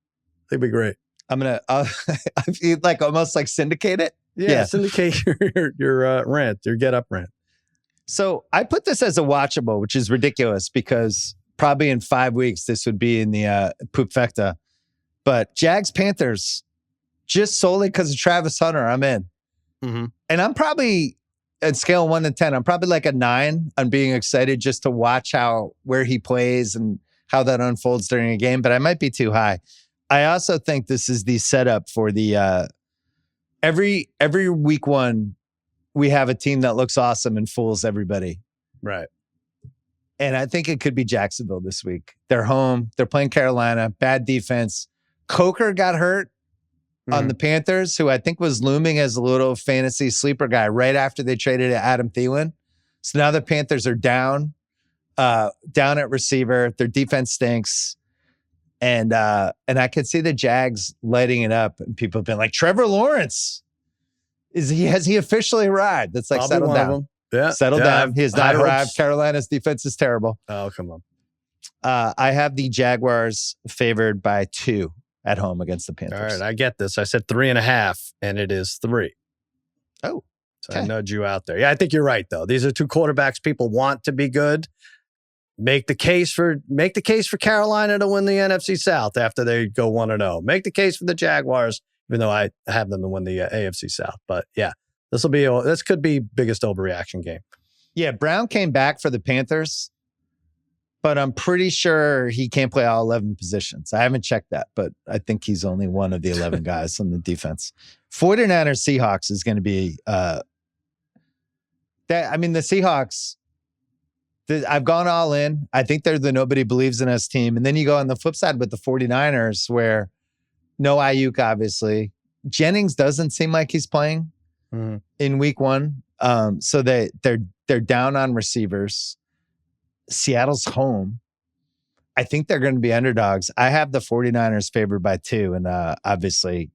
It'd be great. I'm going to, I feel like almost like syndicate it. Yeah. Syndicate your rant, your get up rant. So I put this as a watchable, which is ridiculous because probably in 5 weeks, this would be in the Poopfecta. But Jags Panthers, just solely because of Travis Hunter, I'm in. Mm-hmm. And I'm probably, at scale 1 to 10, I'm probably like a 9 on being excited just to watch where he plays and how that unfolds during a game. But I might be too high. I also think this is the setup for the every week 1, we have a team that looks awesome and fools everybody. Right. And I think it could be Jacksonville this week. They're home. They're playing Carolina. Bad defense. Coker got hurt on the Panthers, who I think was looming as a little fantasy sleeper guy right after they traded to Adam Thielen. So now the Panthers are down at receiver. Their defense stinks. And I could see the Jags lighting it up, and people have been like, Trevor Lawrence, has he officially arrived? That's like, settle down. Yeah. Settle down. He has not arrived. Carolina's defense is terrible. Oh, come on. I have the Jaguars favored by 2 at home against the Panthers. All right, I get this. I said 3.5, and it is 3. Oh, so I nudge you out there. Yeah, I think you're right, though. These are 2 quarterbacks people want to be good. Make the case for Carolina to win the NFC South after they go 1-0. Make the case for the Jaguars, even though I have them to win the AFC South. But yeah, this could be biggest overreaction game. Yeah, Brown came back for the Panthers, but I'm pretty sure he can't play all 11 positions. I haven't checked that, but I think he's only one of the 11 guys on the defense. 49ers Seahawks is going to be the Seahawks. I've gone all in. I think they're the nobody believes in us team. And then you go on the flip side with the 49ers where no Ayuk, obviously. Jennings doesn't seem like he's playing in week 1. So they're down on receivers. Seattle's home. I think they're going to be underdogs. I have the 49ers favored by 2. And obviously,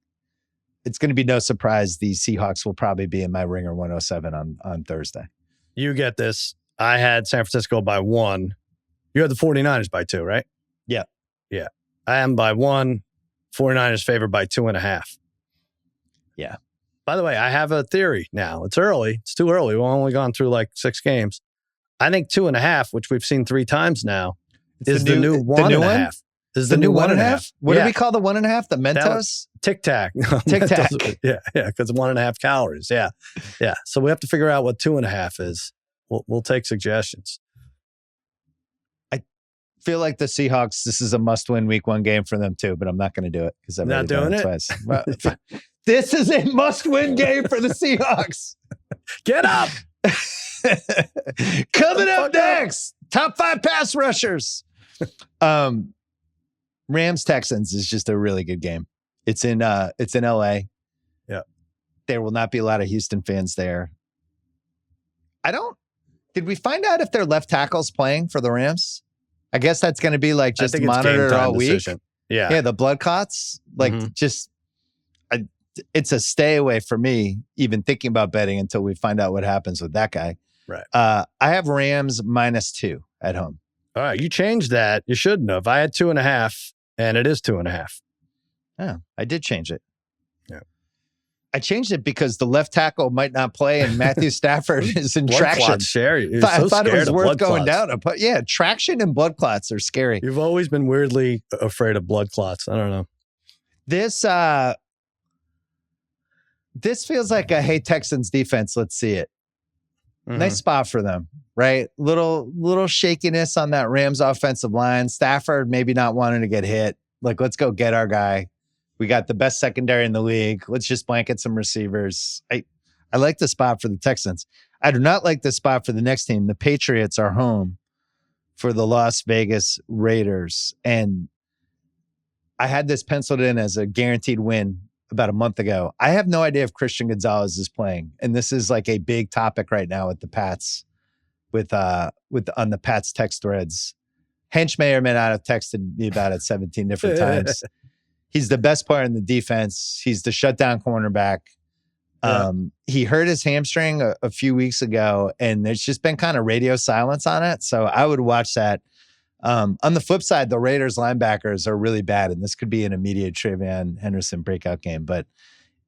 it's going to be no surprise the Seahawks will probably be in my Ringer 107 on Thursday. You get this. I had San Francisco by 1. You had the 49ers by 2, right? Yeah. Yeah. I am by 1. 49ers favored by 2.5. Yeah. By the way, I have a theory now. It's early. It's too early. We've only gone through like 6 games. I think 2.5, which we've seen 3 times now, is the new 1.5. Is the new 1.5? What do we call the 1.5? The Mentos? Tic Tac. Tic Tac. Yeah, because 1.5 calories. Yeah. Yeah. So we have to figure out what 2.5 is. We'll take suggestions. I feel like the Seahawks, this is a must-win week 1 game for them too, but I'm not going to do it because I'm not doing it twice. This is a must-win game for the Seahawks. Get up. Coming up next, top 5 pass rushers. Rams Texans is just a really good game. It's in LA. Yeah. There will not be a lot of Houston fans there. Did we find out if their left tackle's playing for the Rams? I guess that's going to be like just monitored all week. Decision. Yeah. Yeah. The blood clots, like it's a stay away for me, even thinking about betting until we find out what happens with that guy. Right. I have Rams -2 at home. All right. You changed that. You shouldn't have. I had 2.5 and it is 2.5. Oh, I did change it. Yeah. I changed it because the left tackle might not play and Matthew Stafford is in Blood traction. clots, Sherry. I thought it was worth going down. But yeah, traction and blood clots are scary. You've always been weirdly afraid of blood clots. I don't know. This feels like a hey Texans defense. Let's see it. Nice spot for them, right? Little shakiness on that Rams offensive line. Stafford maybe not wanting to get hit. Like, let's go get our guy. We got the best secondary in the league. Let's just blanket some receivers. I like the spot for the Texans. I do not like the spot for the next team. The Patriots are home for the Las Vegas Raiders. And I had this penciled in as a guaranteed win about a month ago. I have no idea if Christian Gonzalez is playing. And this is like a big topic right now with the Pats, on the Pats text threads. Hench may or may not have texted me about it 17 different times. He's the best player in the defense. He's the shutdown cornerback. He hurt his hamstring a few weeks ago, and there's just been kind of radio silence on it. So I would watch that. On the flip side, the Raiders linebackers are really bad, and this could be an immediate Travion Henderson breakout game. But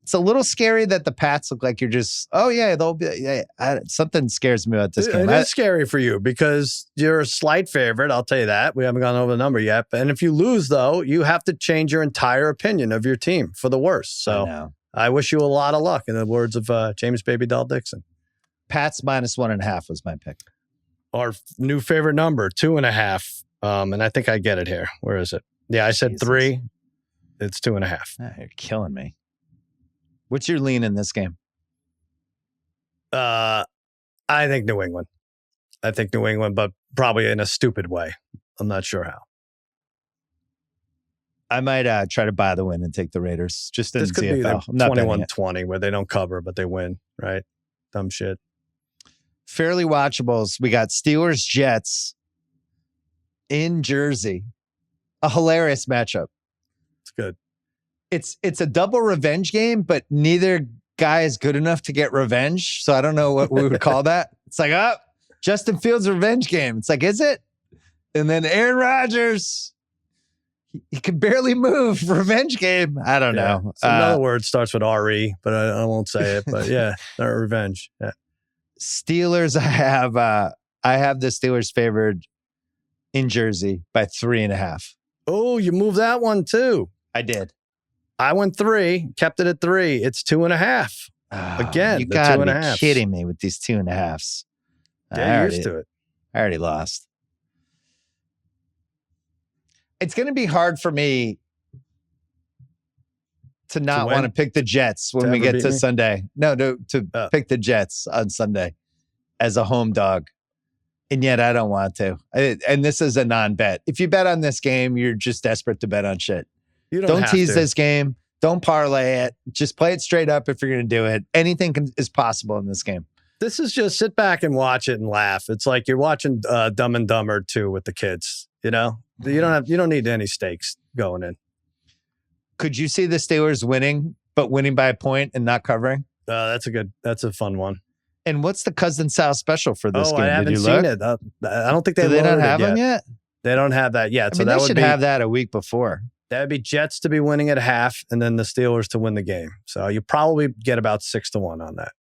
it's a little scary that the Pats look like you're just, they'll be. Something scares me about this game. It is scary for you because you're a slight favorite. I'll tell you that. We haven't gone over the number yet. And if you lose, though, you have to change your entire opinion of your team for the worse. So I wish you a lot of luck, in the words of James Baby Doll Dixon. Pats -1.5 was my pick. Our new favorite number, 2.5. And I think I get it here. Where is it? Yeah, I said 3. It's 2.5. You're killing me. What's your lean in this game? I think New England. But probably in a stupid way. I'm not sure how. I might try to buy the win and take the Raiders. Just in this could CFL. be 21-20 where they don't cover, but they win, right? Dumb shit. Fairly watchables. We got Steelers Jets in Jersey. A hilarious matchup. It's good. It's a double revenge game, but neither guy is good enough to get revenge. So I don't know what we would call that. It's like, Justin Fields' revenge game. It's like, is it? And then Aaron Rodgers, he can barely move. Revenge game. I don't know. So another word starts with R-E, but I won't say it. But yeah, not revenge. Yeah. Steelers, I have the Steelers favored in Jersey by 3.5. Oh, you moved that one too. I did. I went 3, kept it at 3. It's 2.5. Again, you gotta 2.5. be kidding me with these 2.5s. Get used to it. I already lost. It's going to be hard for me to not want to pick the Jets when we get to Sunday. No, to pick the Jets on Sunday as a home dog. And yet I don't want to. And this is a non-bet. If you bet on this game, you're just desperate to bet on shit. You don't tease this game. Don't parlay it. Just play it straight up if you're going to do it. Anything is possible in this game. This is just sit back and watch it and laugh. It's like you're watching Dumb and Dumber 2 with the kids. You know, you don't need any stakes going in. Could you see the Steelers winning, but winning by a point and not covering? That's a fun one. And what's the Cousin Sal special for this game? I haven't seen it. I don't think they don't have them yet. They don't have that yet. So they should have that a week before. That would be Jets to be winning at half, and then the Steelers to win the game. So you probably get about 6-1 on that.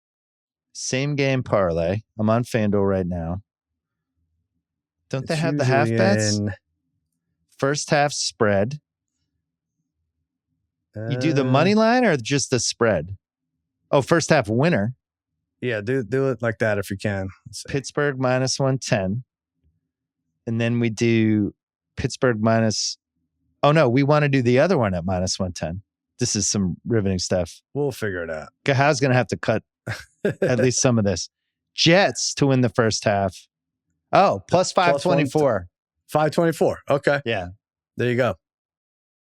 Same game parlay. I'm on FanDuel right now. Don't they have the half bets? First half spread. You do the money line or just the spread? Oh, first half winner. Yeah, do it like that if you can. Pittsburgh -110. And then we do Pittsburgh minus. Oh, no, we want to do the other one at -110. This is some riveting stuff. We'll figure it out. Gahal's going to have to cut at least some of this. Jets to win the first half. Oh, plus 524. 524. Okay. Yeah. There you go.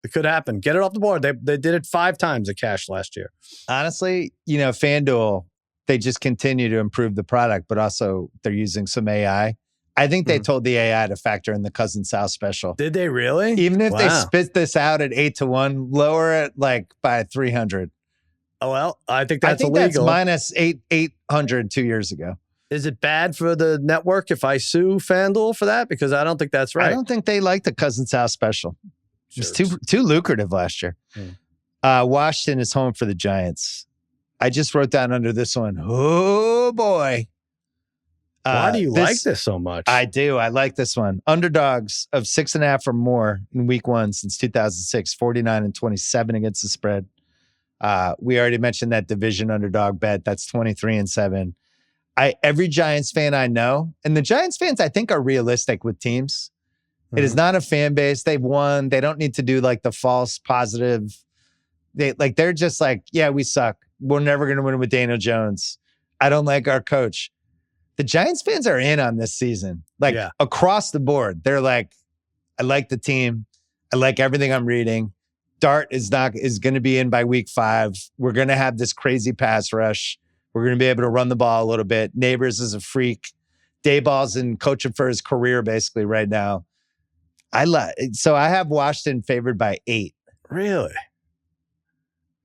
It could happen. Get it off the board. They did it 5 times at cash last year. Honestly, FanDuel, they just continue to improve the product, but also they're using some AI. I think they told the AI to factor in the Cousin Sal special. Did they really? Even if they spit this out at 8-1, lower it like by 300. Oh, well, I think that's illegal. That's minus 800 2 years ago. Is it bad for the network if I sue FanDuel for that? Because I don't think that's right. I don't think they like the Cousin Sal special. It was too lucrative last year. Washington is home for the Giants. I just wrote down under this one, oh boy. Why do you like this so much? I do. I like this one. Underdogs of 6.5 or more in week 1 since 2006, 49-27 against the spread. We already mentioned that division underdog bet. That's 23-7. Every Giants fan I know, and the Giants fans I think are realistic with teams. It is not a fan base. They've won. They don't need to do like the false positive. They're just like, yeah, we suck. We're never going to win with Daniel Jones. I don't like our coach. The Giants fans are in on this season, across the board. They're like, I like the team. I like everything I'm reading. Dart is going to be in by week 5. We're going to have this crazy pass rush. We're going to be able to run the ball a little bit. Neighbors is a freak. Dayball's in coaching for his career basically right now. So I have Washington favored by 8. Really?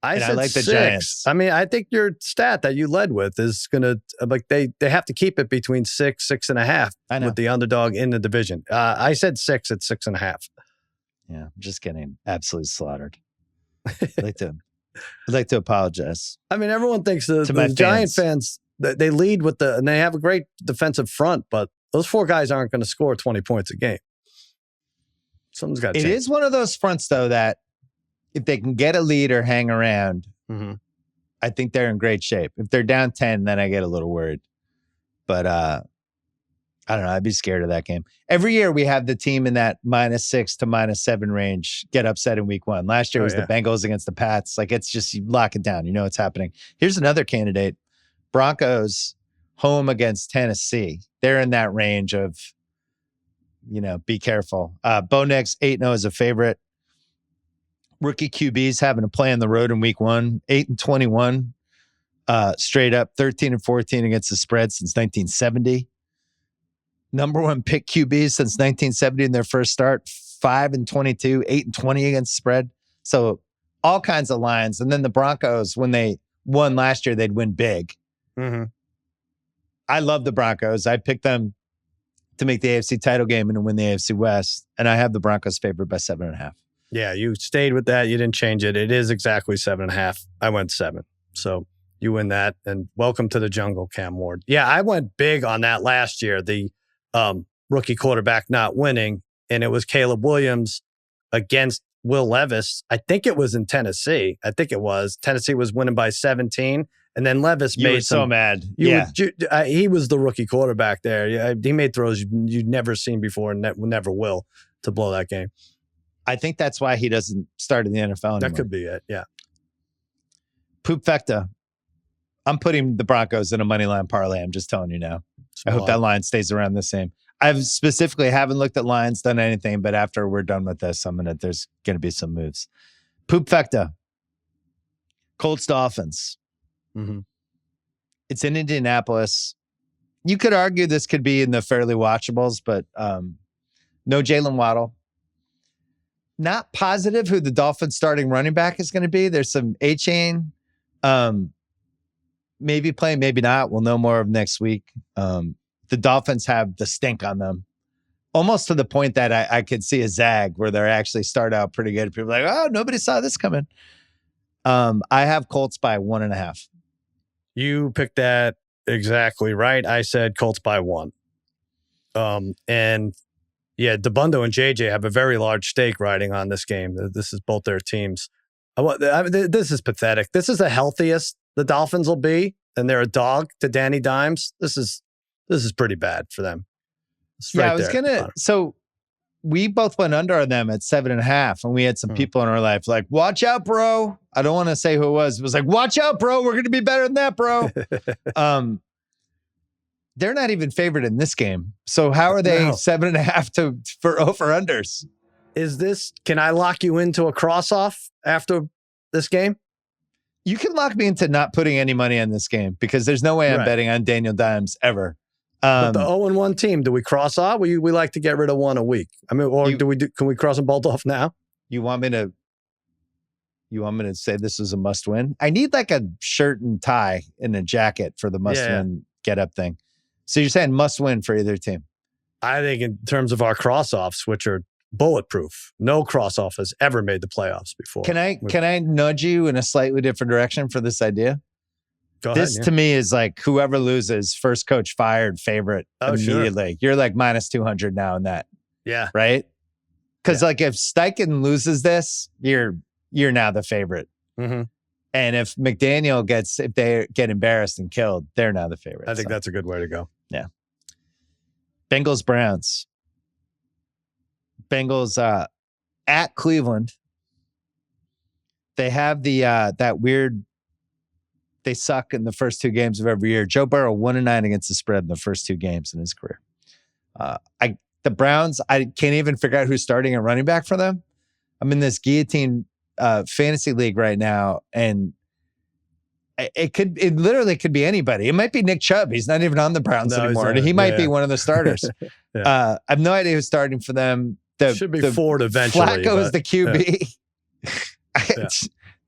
I like the 6. Giants. I mean, I think your stat that you led with is going to, they have to keep it between 6, 6.5 with the underdog in the division. I said 6 at 6.5. Yeah, I'm just getting absolutely slaughtered. I'd like to apologize. I mean, everyone thinks the Giant fans, they lead and they have a great defensive front, but those 4 guys aren't going to score 20 points a game. Something's got to change. It is one of those fronts, though, that if they can get a lead or hang around, I think they're in great shape. If they're down 10, then I get a little worried. But I don't know. I'd be scared of that game. Every year we have the team in that -6 to -7 range get upset in week 1. Last year was the Bengals against the Pats. Like, it's just, you lock it down. You know what's happening. Here's another candidate. Broncos home against Tennessee. They're in that range of, be careful. Bo Nix, 8-0 is a favorite. Rookie QBs having to play on the road in week 1, 8-21, straight up, 13-14 against the spread since 1970. Number 1 pick QBs since 1970 in their first start, 5-22, 8-20 against the spread. So all kinds of lines. And then the Broncos, when they won last year, they'd win big. I love the Broncos. I picked them to make the AFC title game and to win the AFC West. And I have the Broncos favored by 7.5. Yeah, you stayed with that. You didn't change it. It is exactly 7.5. I went 7. So you win that. And welcome to the jungle, Cam Ward. Yeah, I went big on that last year. The rookie quarterback not winning. And it was Caleb Williams against Will Levis. I think it was in Tennessee. Tennessee was winning by 17. And then Levis made so mad. He was the rookie quarterback there. He made throws you'd never seen before and never will to blow that game. I think that's why he doesn't start in the NFL anymore. That could be it, yeah. Poop Fecta. I'm putting the Broncos in a money line parlay. I'm just telling you now. I hope that line stays around the same. I've specifically haven't looked at lines, done anything, but after we're done with this, there's gonna be some moves. Poop Fecta. Colts Dolphins. It's in Indianapolis. You could argue this could be in the fairly watchables, but no Jalen Waddle. Not positive who the Dolphins starting running back is going to be. There's some A-Chain. Maybe playing, maybe not. We'll know more of next week. The Dolphins have the stink on them. Almost to the point that I could see a zag where they actually start out pretty good. People are like, oh, nobody saw this coming. I have Colts by 1.5. You picked that exactly right. I said Colts by 1. And yeah, DeBundo and JJ have a very large stake riding on this game. This is both their teams. This is pathetic. This is the healthiest the Dolphins will be, and they're a dog to Danny Dimes. This is pretty bad for them. So we both went under on them at 7.5, and we had some people in our life like, watch out, bro. I don't want to say who it was. It was like, watch out, bro. We're going to be better than that, bro. They're not even favored in this game. So how are they 7.5 for over unders? Can I lock you into a cross-off after this game? You can lock me into not putting any money on this game because there's no way I'm betting on Daniel Dimes ever. But the 0-1 team, do we cross off? We like to get rid of one a week. I mean, or can we cross them both off now? You want me to say this is a must win? I need like a shirt and tie and a jacket for the must win get up thing. So you're saying must win for either team? I think in terms of our cross offs, which are bulletproof, no cross off has ever made the playoffs before. Can I nudge you in a slightly different direction for this idea? Go ahead. This to me is like whoever loses, first coach fired, favorite immediately. Sure. You're like minus 200 now in that. Yeah. Right? Because like if Steichen loses this, you're now the favorite. Mm-hmm. And if if they get embarrassed and killed, they're now the favorite. I think that's a good way to go. Yeah. Bengals Browns. Bengals at Cleveland. They have the that weird. They suck in the first two games of every year. Joe Burrow 1-9 against the spread in the first two games in his career. The Browns, I can't even figure out who's starting at running back for them. I'm in this guillotine fantasy league right now, and it literally could be anybody. It might be Nick Chubb. He's not even on the Browns anymore. He might be one of the starters. I have no idea who's starting for them. Should be Ford eventually. Flacco is the QB.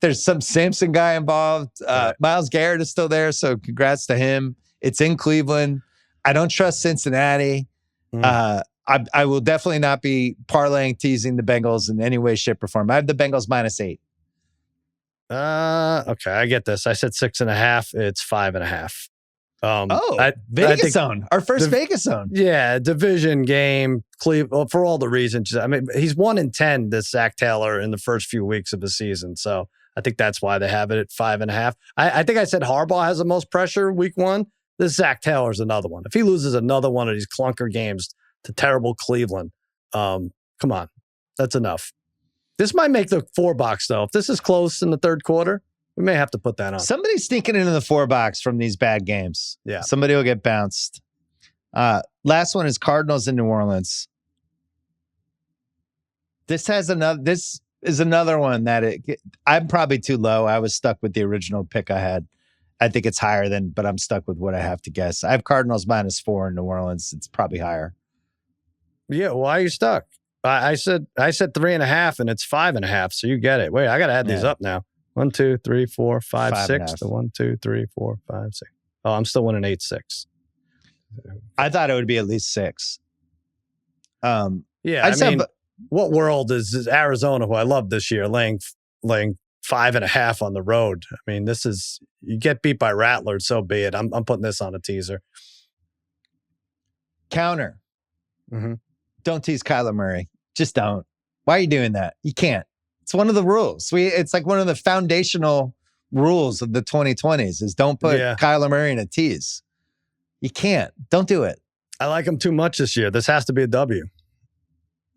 There's some Samson guy involved. Myles Garrett is still there, so congrats to him. It's in Cleveland. I don't trust Cincinnati. I will definitely not be parlaying, teasing the Bengals in any way, shape, or form. I have the Bengals -8. Okay, I get this. I said 6.5. It's 5.5. Vegas zone. Our first Vegas zone. Yeah, division game. Cleveland, for all the reasons. I mean, he's 1-10, this Zach Taylor, in the first few weeks of the season. So I think that's why they have it at 5.5. I think I said Harbaugh has the most pressure week one. This Zach Taylor's another one. If he loses another one of these clunker games to terrible Cleveland, come on. That's enough. This might make the 4-box, though. If this is close in the third quarter, we may have to put that on. Somebody's sneaking into the 4-box from these bad games. Yeah. Somebody will get bounced. Last one is Cardinals in New Orleans. This is another one that I'm probably too low. I was stuck with the original pick I had. I think it's higher but I'm stuck with what I have to guess. I have Cardinals -4 in New Orleans. It's probably higher. Yeah, why are you stuck? I said 3.5 and it's 5.5. So you get it. Wait, I got to add these up now. 1, 2, 3, 4, 5, 6. To 1, 2, 3, 4, 5, 6. Oh, I'm still winning 8-6. I thought it would be at least 6. Yeah, I mean, what world is Arizona, who I love this year, laying 5.5 on the road? I mean, you get beat by Rattler, so be it. I'm putting this on a teaser. Counter. Mm-hmm. Don't tease Kyler Murray. Just don't. Why are you doing that? You can't. It's one of the rules. It's like one of the foundational rules of the 2020s is don't put Kyler Murray in a tease. You can't. Don't do it. I like him too much this year. This has to be a W.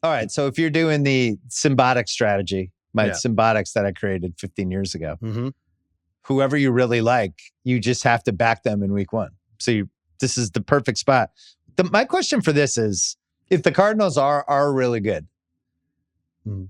All right. So if you're doing the Symbotic strategy, Symbotics that I created 15 years ago, whoever you really like, you just have to back them in week one. So this is the perfect spot. My question for this is, if the Cardinals are really good, and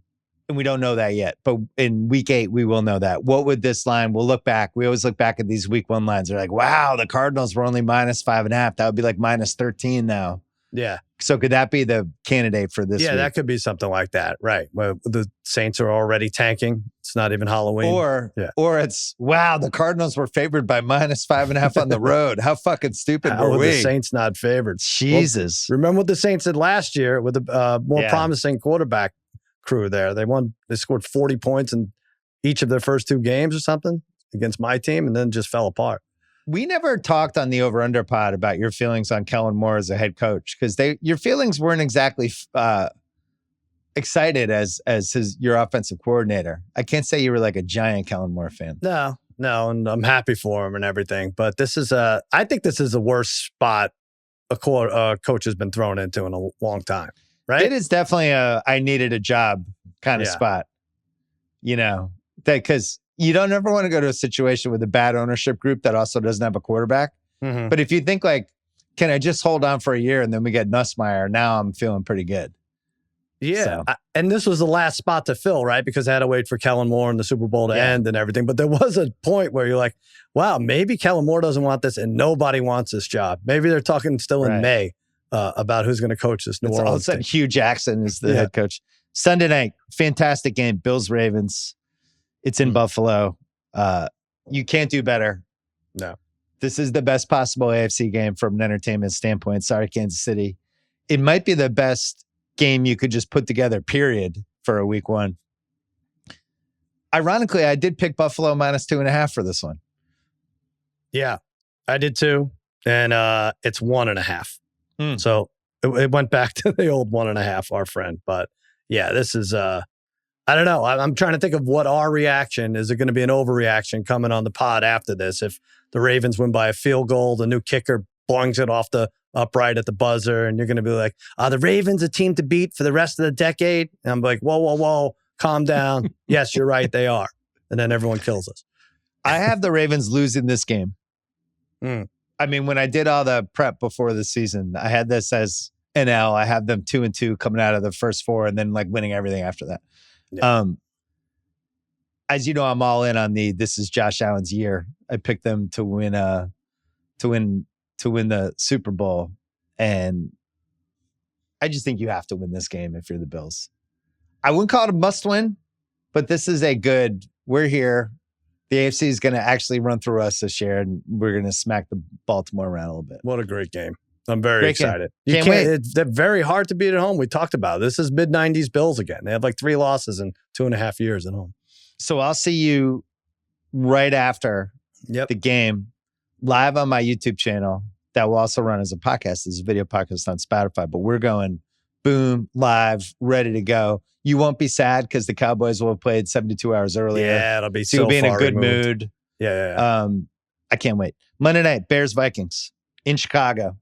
we don't know that yet, but in week 8, we will know that. What would this line, we'll look back. We always look back at these week 1 lines. They're like, wow, the Cardinals were only -5.5. That would be like -13 now. Yeah. So could that be the candidate for this week? That could be something like that. Right. Well, the Saints are already tanking. It's not even Halloween. Or it's, wow, the Cardinals were favored by -5.5 on the road. How fucking stupid were we? The Saints not favored? Jesus. Well, remember what the Saints did last year with a more promising quarterback crew there. They scored 40 points in each of their first 2 games or something against my team and then just fell apart. We never talked on the Over-Under pod about your feelings on Kellen Moore as a head coach because your feelings weren't exactly excited as your offensive coordinator. I can't say you were like a giant Kellen Moore fan. No, and I'm happy for him and everything. But I think this is the worst spot a coach has been thrown into in a long time. Right? It is definitely I needed a job kind of spot. You know, because you don't ever want to go to a situation with a bad ownership group that also doesn't have a quarterback. Mm-hmm. But if you think like, can I just hold on for a year and then we get Nussmeier? Now I'm feeling pretty good. Yeah. So. And this was the last spot to fill, right? Because I had to wait for Kellen Moore and the Super Bowl to end and everything. But there was a point where you're like, wow, maybe Kellen Moore doesn't want this and nobody wants this job. Maybe they're talking still in May about who's going to coach this New Orleans. All of a sudden, Hugh Jackson is the head coach. Sunday night, fantastic game. Bills-Ravens. It's in Buffalo. You can't do better. No. This is the best possible AFC game from an entertainment standpoint. Sorry, Kansas City. It might be the best game you could just put together, period, for a week one. Ironically, I did pick Buffalo -2.5 for this one. Yeah, I did too. And it's 1.5. So it went back to the old 1.5, our friend. But yeah, this is, I don't know. I'm trying to think of what our reaction is. It going to be an overreaction coming on the pod after this? If the Ravens win by a field goal, the new kicker boings it off the upright at the buzzer, and you're going to be like, are the Ravens a team to beat for the rest of the decade? And I'm like, whoa, calm down. Yes, you're right, they are. And then everyone kills us. I have the Ravens losing this game. I mean, when I did all the prep before the season, I had this as NL. I have them 2-2 coming out of the first 4 and then like winning everything after that. Yeah. As you know, I'm all in on this is Josh Allen's year. I picked them to win the Super Bowl. And I just think you have to win this game if you're the Bills. I wouldn't call it a must win, but this is we're here. The AFC is going to actually run through us this year, and we're going to smack the Baltimore around a little bit. What a great game. I'm very excited. Can't wait. They're very hard to beat at home. We talked about it. This is mid-90s Bills again. They have like 3 losses in 2.5 years at home. So I'll see you right after the game live on my YouTube channel. That will also run as a podcast, as a video podcast on Spotify. But we're going boom, live, ready to go. You won't be sad because the Cowboys will have played 72 hours earlier. Yeah, it'll be so you'll be in a good removed. mood. Yeah. I can't wait. Monday night, Bears-Vikings in Chicago.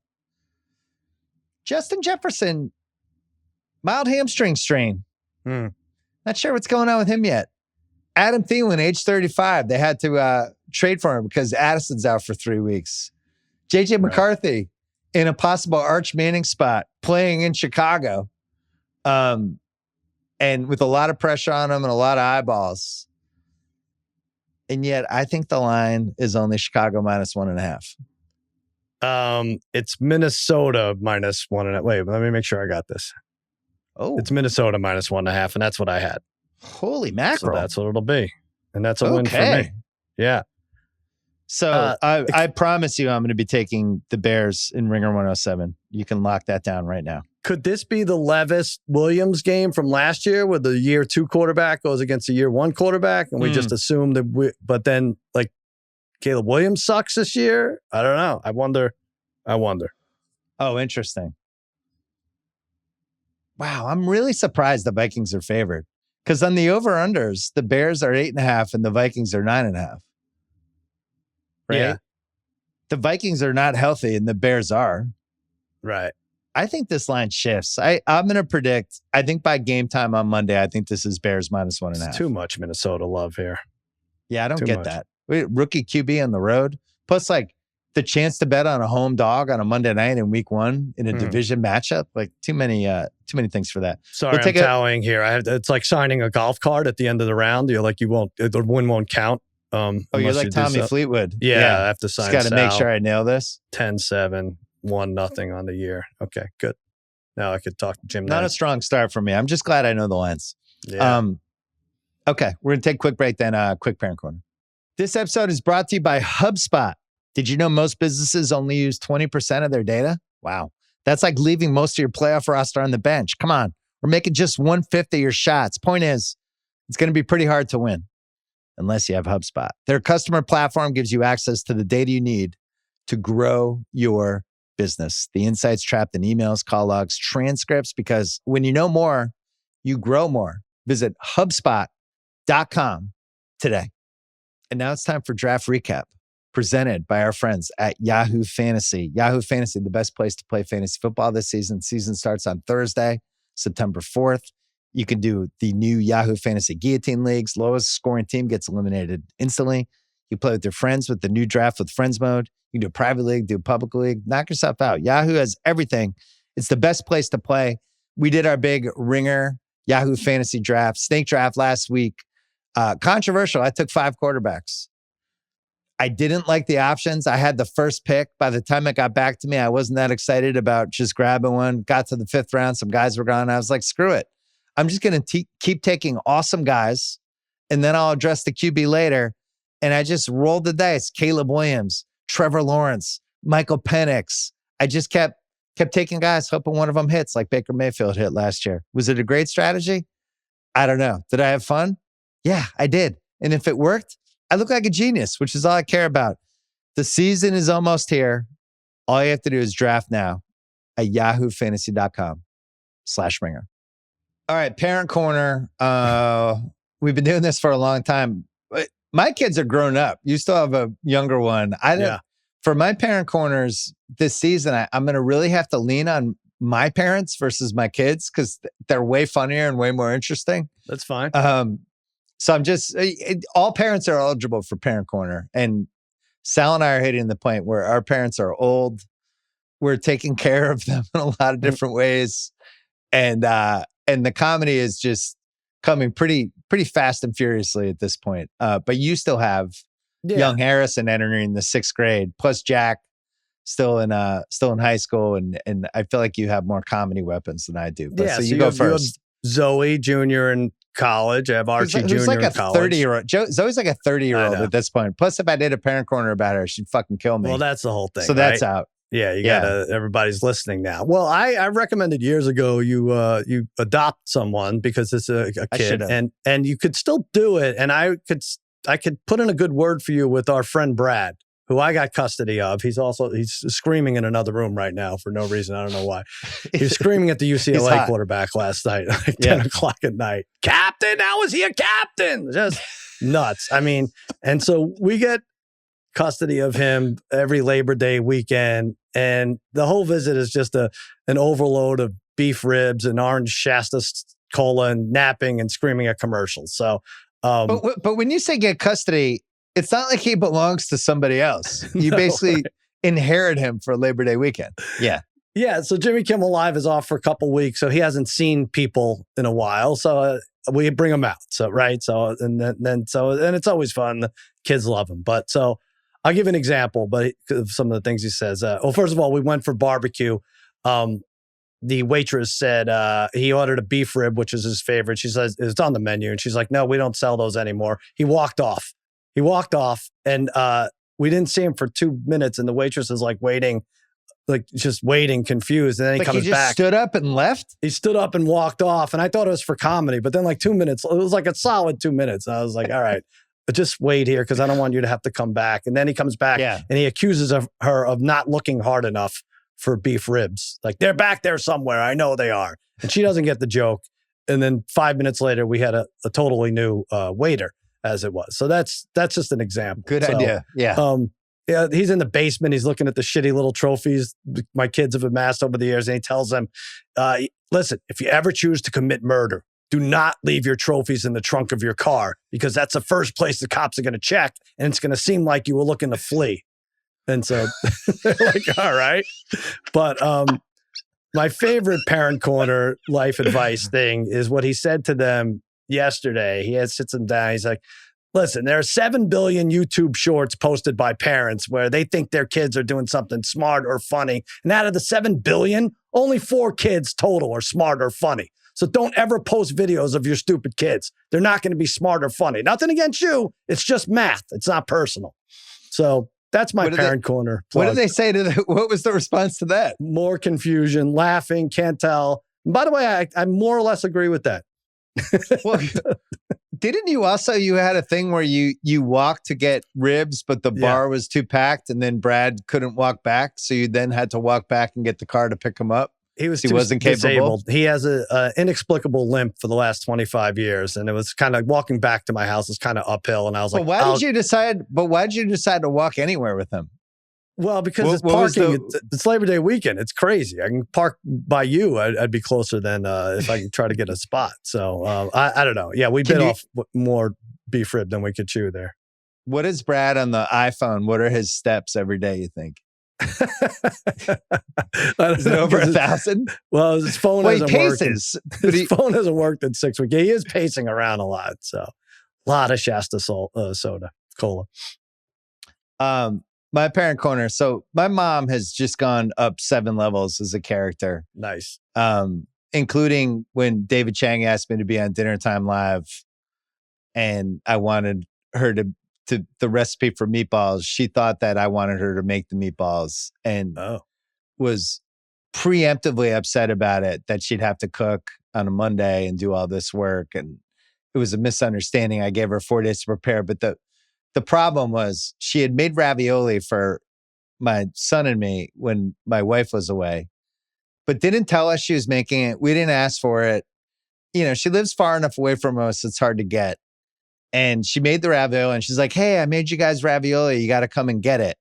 Justin Jefferson, mild hamstring strain. Not sure what's going on with him yet. Adam Thielen, age 35. They had to trade for him because Addison's out for 3 weeks. JJ McCarthy in a possible Arch Manning spot playing in Chicago. And with a lot of pressure on him and a lot of eyeballs. And yet I think the line is only Chicago -1.5. It's Minnesota -1.5. Wait, let me make sure I got this. Oh, it's Minnesota -1.5, and that's what I had. Holy mackerel. So that's what it'll be. And that's a win for me. Yeah. So I promise you I'm going to be taking the Bears in Ringer 107. You can lock that down right now. Could this be the Levis Williams game from last year where the year 2 quarterback goes against the year 1 quarterback and we just assume that but then like Caleb Williams sucks this year? I don't know. I wonder. Oh, interesting. Wow. I'm really surprised the Vikings are favored because on the over-unders, the Bears are 8.5 and the Vikings are 9.5. Right? Yeah. The Vikings are not healthy and the Bears are. Right. I think this line shifts. I'm going to predict, I think by game time on Monday, I think this is Bears -1.5. It's too much Minnesota love here. Yeah, I don't get that. Rookie QB on the road. Plus, like, the chance to bet on a home dog on a Monday night in week 1 in a division matchup. Like, too many things for that. Sorry, I'm towing here. It's like signing a golf card at the end of the round. You're like, the win won't count. You're like Tommy Fleetwood. Yeah, I have to sign. Just got to make sure I nail this. 10-7. 1-0 on the year. Okay, good. Now I could talk to Jim. Not a strong start for me. I'm just glad I know the lines. Yeah. Okay, we're going to take a quick break, then quick parent corner. This episode is brought to you by HubSpot. Did you know most businesses only use 20% of their data? Wow. That's like leaving most of your playoff roster on the bench. Come on. We're making just 1/5 of your shots. Point is, it's going to be pretty hard to win unless you have HubSpot. Their customer platform gives you access to the data you need to grow your business. The insights trapped in emails, call logs, transcripts, because when you know more, you grow more. Visit HubSpot.com today. And now it's time for Draft Recap, presented by our friends at Yahoo Fantasy. Yahoo Fantasy, the best place to play fantasy football this season. Season starts on Thursday, September 4th. You can do the new Yahoo Fantasy Guillotine Leagues. Lowest scoring team gets eliminated instantly. You play with your friends with the new Draft with Friends mode. You can do a private league, do a public league. Knock yourself out. Yahoo has everything. It's the best place to play. we did our big Ringer Yahoo fantasy draft, snake draft last week. Controversial. I took 5 quarterbacks. I didn't like the options. I had the first pick. By the time it got back to me, I wasn't that excited about just grabbing one. Got to the 5th round. Some guys were gone. I was like, screw it. I'm just going to keep taking awesome guys, and then I'll address the QB later. And I just rolled the dice. Caleb Williams, Trevor Lawrence, Michael Penix. I just kept taking guys, hoping one of them hits like Baker Mayfield hit last year. Was it a great strategy? I don't know. Did I have fun? Yeah, I did. And if it worked, I look like a genius, which is all I care about. The season is almost here. All you have to do is draft now at yahoofantasy.com/ringer. All right, Parent Corner. We've been doing this for a long time. My kids are grown up. You still have a younger one. For my Parent Corners this season, I'm going to really have to lean on my parents versus my kids because they're way funnier and way more interesting. That's fine. So I'm just, all parents are eligible for Parent Corner. And Sal and I are hitting the point where our parents are old. We're taking care of them in a lot of different ways. And the comedy is just coming pretty fast and furiously at this point. But you still have young Harrison entering the 6th grade, plus Jack still in high school. And I feel like you have more comedy weapons than I do. But so you go first. You have Zoe Jr. in college. I have Archie Jr. like in college. 30-year-old. Zoe's like a 30-year-old at this point. Plus, if I did a Parent Corner about her, she'd fucking kill me. Well, that's the whole thing. So that's out. Yeah, you gotta. Everybody's listeking now. Well, I recommended years ago you adopt someone because it's a kid, and you could still do it. And I could put in a good word for you with our friend Brad, who I got custody of. He's screaming in another room right now for no reason. I don't know why. He was screaming at the UCLA quarterback last night, like 10 o'clock at night. Captain, how is he a captain? Just nuts. I mean, and so we get custody of him every Labor Day weekend. And the whole visit is just an overload of beef ribs and orange Shasta cola and napping and screaming at commercials. So, but when you say get custody, it's not like he belongs to somebody else. You basically inherit him for Labor Day weekend. Yeah. Yeah. So Jimmy Kimmel Live is off for a couple weeks. So he hasn't seen people in a while. So we bring him out. So, right. So, and it's always fun. The kids love him. But so I'll give an example, but some of the things he says. First of all, we went for barbecue. The waitress said he ordered a beef rib, which is his favorite. She says it's on the menu. And she's like, no, we don't sell those anymore. He walked off, and we didn't see him for 2 minutes. And the waitress is like waiting, confused. And then he comes just back. Stood up and left? He stood up and walked off. And I thought it was for comedy. But then like 2 minutes, it was like a solid 2 minutes. And I was like, all right, but just wait here because I don't want you to have to come back. And then he comes back and he accuses her of not looking hard enough for beef ribs. Like, they're back there somewhere. I know they are. And she doesn't get the joke. And then 5 minutes later, we had a totally new waiter, as it was. So that's just an example. Good idea. Yeah. He's in the basement. He's looking at the shitty little trophies my kids have amassed over the years. And he tells them, listen, if you ever choose to commit murder, do not leave your trophies in the trunk of your car because that's the first place the cops are going to check. And it's going to seem like you were looking to flee. And so they're like, all right. But my favorite Parent Corner life advice thing is what he said to them yesterday. He sits them down. He's like, listen, there are 7 billion YouTube shorts posted by parents where they think their kids are doing something smart or funny. And out of the 7 billion, only 4 kids total are smart or funny. So don't ever post videos of your stupid kids. They're not going to be smart or funny. Nothing against you. It's just math. It's not personal. So that's my Parent Corner plug. What did they say to what was the response to that? More confusion, laughing, can't tell. And by the way, I more or less agree with that. Well, didn't you also, you had a thing where you walked to get ribs, but the bar was too packed and then Brad couldn't walk back. So you then had to walk back and get the car to pick him up. He wasn't capable. Disabled. He has a inexplicable limp for the last 25 years. And it was kind of walking back to my house was kind of uphill. And I was like, why did you decide to walk anywhere with him? Well, because it's parking. It's Labor Day weekend. It's crazy. I can park by you. I'd be closer than if I can try to get a spot. So I don't know. Yeah, we bit off more beef rib than we could chew there. What is Brad on the iPhone? What are his steps every day, you think? Is it over 1,000? Well, his phone hasn't worked. His phone hasn't worked in 6 weeks. He is pacing around a lot. So a lot of Shasta soda, cola. My parent corner. So my mom has just gone up 7 levels as a character. Nice. Including when David Chang asked me to be on Dinner Time Live and I wanted her to the recipe for meatballs. She thought that I wanted her to make the meatballs and was preemptively upset about it, that she'd have to cook on a Monday and do all this work. And it was a misunderstanding. I gave her 4 days to prepare. But the problem was she had made ravioli for my son and me when my wife was away, but didn't tell us she was making it. We didn't ask for it. You know, she lives far enough away from us, it's hard to get. And she made the ravioli and she's like, hey, I made you guys ravioli. You got to come and get it.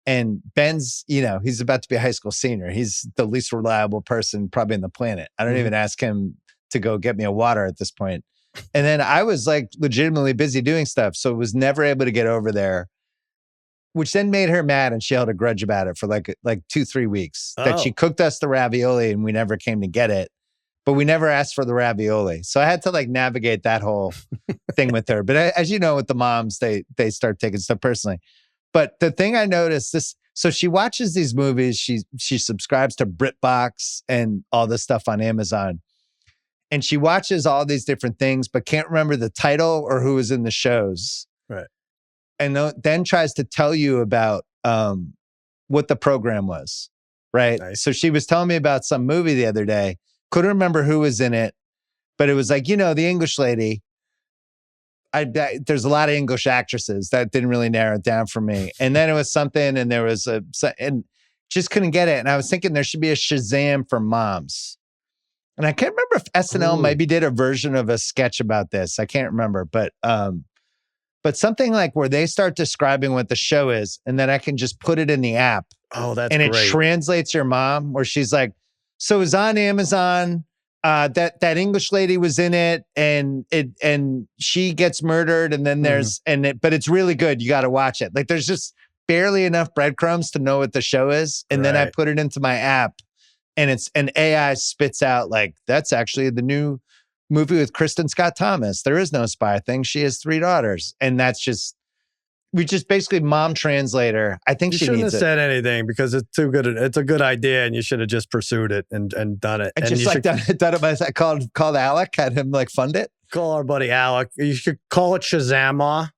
And Ben's, he's about to be a high school senior. He's the least reliable person probably on the planet. I don't even ask him to go get me a water at this point. And then I was like legitimately busy doing stuff. So was never able to get over there, which then made her mad. And she held a grudge about it for like 2-3 weeks that she cooked us the ravioli and we never came to get it. But we never asked for the ravioli. So I had to like navigate that whole thing with her. But as you know, with the moms, they start taking stuff personally. But the thing I noticed so she watches these movies. She subscribes to BritBox and all this stuff on Amazon. And she watches all these different things, but can't remember the title or who was in the shows. Right. And then tries to tell you about what the program was. Right. Nice. So she was telling me about some movie the other day. Couldn't remember who was in it, but it was like, the English lady. There's a lot of English actresses. That didn't really narrow it down for me. And then it was something, and there was and just couldn't get it. And I was thinking there should be a Shazam for moms. And I can't remember if SNL maybe did a version of a sketch about this. I can't remember, but something like where they start describing what the show is, and then I can just put it in the app. Oh, that's and great. It translates your mom, where she's like, so it's on Amazon. That English lady was in it, and she gets murdered, and then there's but it's really good. You got to watch it. Like there's just barely enough breadcrumbs to know what the show is, and then I put it into my app, and AI spits out like that's actually the new movie with Kristen Scott Thomas. There is no spy thing. She has 3 daughters, and that's just. We just basically mom translator. I think you she shouldn't needs have said anything because it's too good. It's a good idea, and you should have just pursued it and done it. And just like done it myself. Called Alec, had him like fund it. Call our buddy Alec. You should call it Shazama,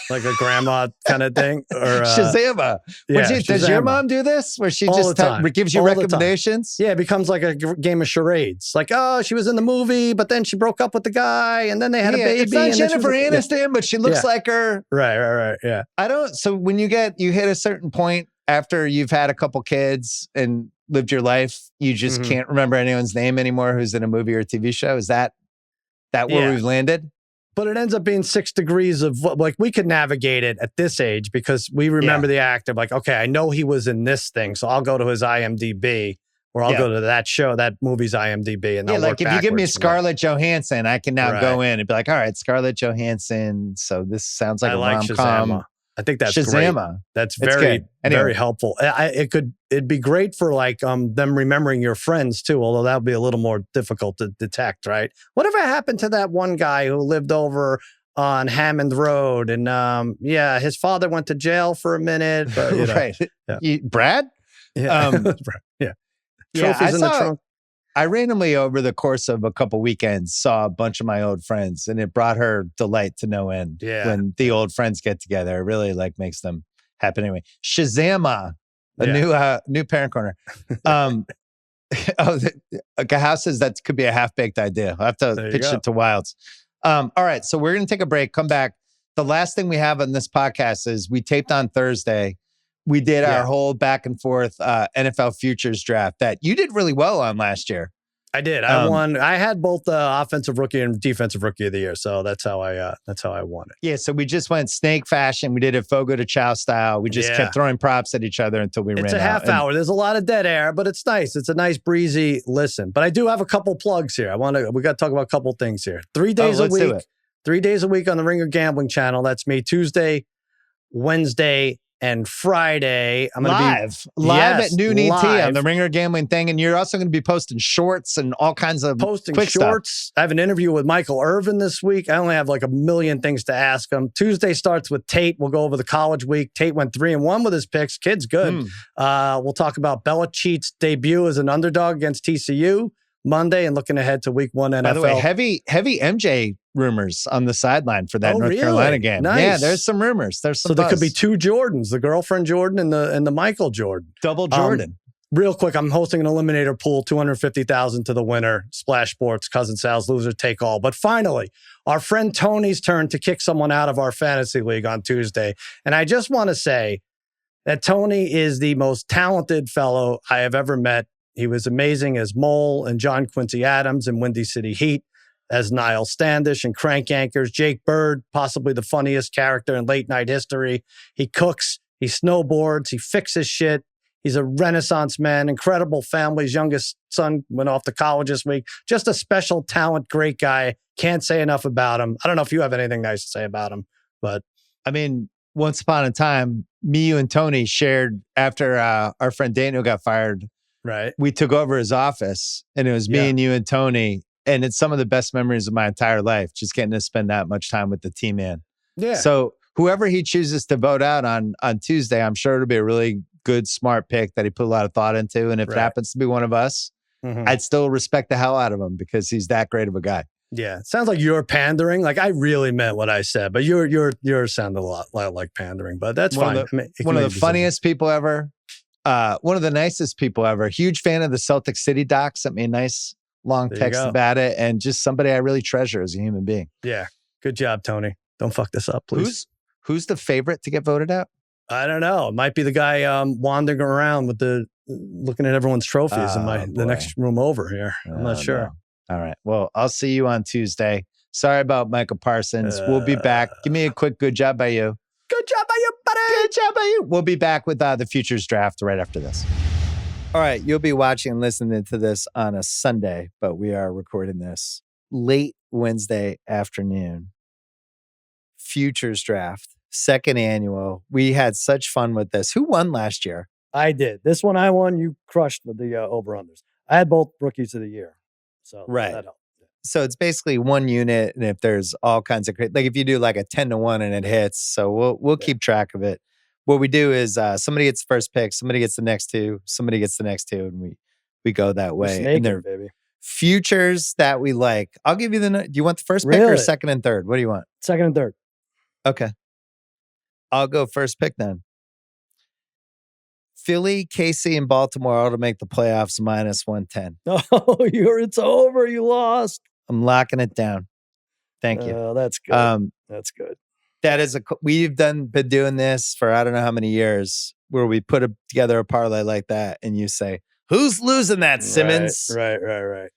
like a grandma kind of thing, or Shazama. Does your mom do this? Where she just gives you recommendations? Yeah, it becomes like a game of charades. Like, oh, she was in the movie, but then she broke up with the guy, and then they had a baby. It's not Jennifer Aniston, but she looks like her. Right. Yeah. So when you hit a certain point after you've had a couple kids and lived your life, you just can't remember anyone's name anymore who's in a movie or a TV show. Is that where we've landed? But it ends up being 6 degrees of like we could navigate it at this age because we remember the actor. Like, okay, I know he was in this thing, so I'll go to his IMDb or I'll go to that show, that movie's IMDb, and like if you give me Scarlett Johansson, I can now go in and be like, all right, Scarlett Johansson. So this sounds like a rom-com. I think that's Shazama. Great. That's very helpful. It'd be great for like them remembering your friends too, although that would be a little more difficult to detect, right? Whatever happened to that one guy who lived over on Hammond Road and his father went to jail for a minute, but right. Brad? Yeah. Yeah. Trophies in the trunk. I randomly, over the course of a couple weekends, saw a bunch of my old friends, and it brought her delight to no end. Yeah. When the old friends get together, it really makes them happy. Anyway, Shazama, new parent corner. How says that could be a half-baked idea. I'll have to pitch it to Wilds. All right, so we're going to take a break, come back. The last thing we have on this podcast is we taped on Thursday. We did our whole back and forth NFL futures draft that you did really well on last year. I did. I won. I had both the offensive rookie and defensive rookie of the year, so that's how I won it. Yeah. So we just went snake fashion. We did it Fogo de Chao style. We just kept throwing props at each other until we ran out. It's a half hour. There's a lot of dead air, but it's nice. It's a nice breezy listen. But I do have a couple plugs here. We got to talk about a couple things here. 3 days a week. 3 days a week on the Ringer Gambling channel. That's me. Tuesday, Wednesday, And Friday, I'm going to be live at noon ET on live. the Ringer Gambling thing. And you're also going to be posting shorts and all kinds of posting quick shorts. stuff. I have an interview with Michael Irvin this week. I only have like a million things to ask him. Tuesday starts with Tate. We'll go over the college week. Tate went 3-1 with his picks. Kid's good. We'll talk about Belichick's debut as an underdog against TCU Monday and looking ahead to week 1 NFL. By the way, heavy MJ rumors on the sideline for that North Carolina game. Nice. Yeah, there's some rumors. There's some So there buzz. could be 2 Jordans, the girlfriend Jordan and the Michael Jordan. Double Jordan. Real quick, I'm hosting an eliminator pool, $250,000 to the winner. Splash Sports, Cousin Sal's loser take all. But finally, our friend Tony's turn to kick someone out of our fantasy league on Tuesday. And I just want to say that Tony is the most talented fellow I have ever met. He was amazing as Mole and John Quincy Adams in Windy City Heat, as Niall Standish and Crank Anchors, Jake Bird, possibly the funniest character in late night history. He cooks, he snowboards, he fixes shit. He's a Renaissance man, incredible family. His youngest son went off to college this week. Just a special talent, great guy. Can't say enough about him. I don't know if you have anything nice to say about him, but I mean, once upon a time, me, you, and Tony shared after our friend Daniel got fired. Right. We took over his office, and it was me and you and Tony. And it's some of the best memories of my entire life, just getting to spend that much time with the team, man. Yeah. So whoever he chooses to vote out on Tuesday, I'm sure it'll be a really good, smart pick that he put a lot of thought into. And if it happens to be one of us, I'd still respect the hell out of him because he's that great of a guy. Yeah. Sounds like you're pandering. Like I really meant what I said, but you're sounding a lot like pandering, but that's fine. One of the funniest people ever. One of the nicest people ever. Huge fan of the Celtic City doc. Sent me a nice long text about it, and just somebody I really treasure as a human being. Yeah. Good job, Tony. Don't fuck this up, please. Who's the favorite to get voted out? I don't know. It might be the guy wandering around with looking at everyone's trophies in the next room over here. I'm not sure. No. All right. Well, I'll see you on Tuesday. Sorry about Micah Parsons. We'll be back. Give me a quick good job by you. Good job by you, buddy. Good job by you. We'll be back with the Futures Draft right after this. All right. You'll be watching and listening to this on a Sunday, but we are recording this late Wednesday afternoon. Futures Draft, second annual. We had such fun with this. Who won last year? I did. This one I won. You crushed with the over-unders. I had both rookies of the year. So that helped. So it's basically one unit, and if there's all kinds of like if you do like a 10-1 and it hits, so we'll keep track of it. What we do is somebody gets the first pick, somebody gets the next two, somebody gets the next two, and we go that way. And they're baby. Futures that we like. I'll give you do you want the first pick or second and third? What do you want? Second and third. Okay. I'll go first pick then. Philly, KC, and Baltimore all to make the playoffs -110. Oh, it's over. You lost. I'm locking it down. Thank you. Oh, that's good. That's good. That is we've been doing this for I don't know how many years, where we put together a parlay like that, and you say, "Who's losing that, Simmons?" Right.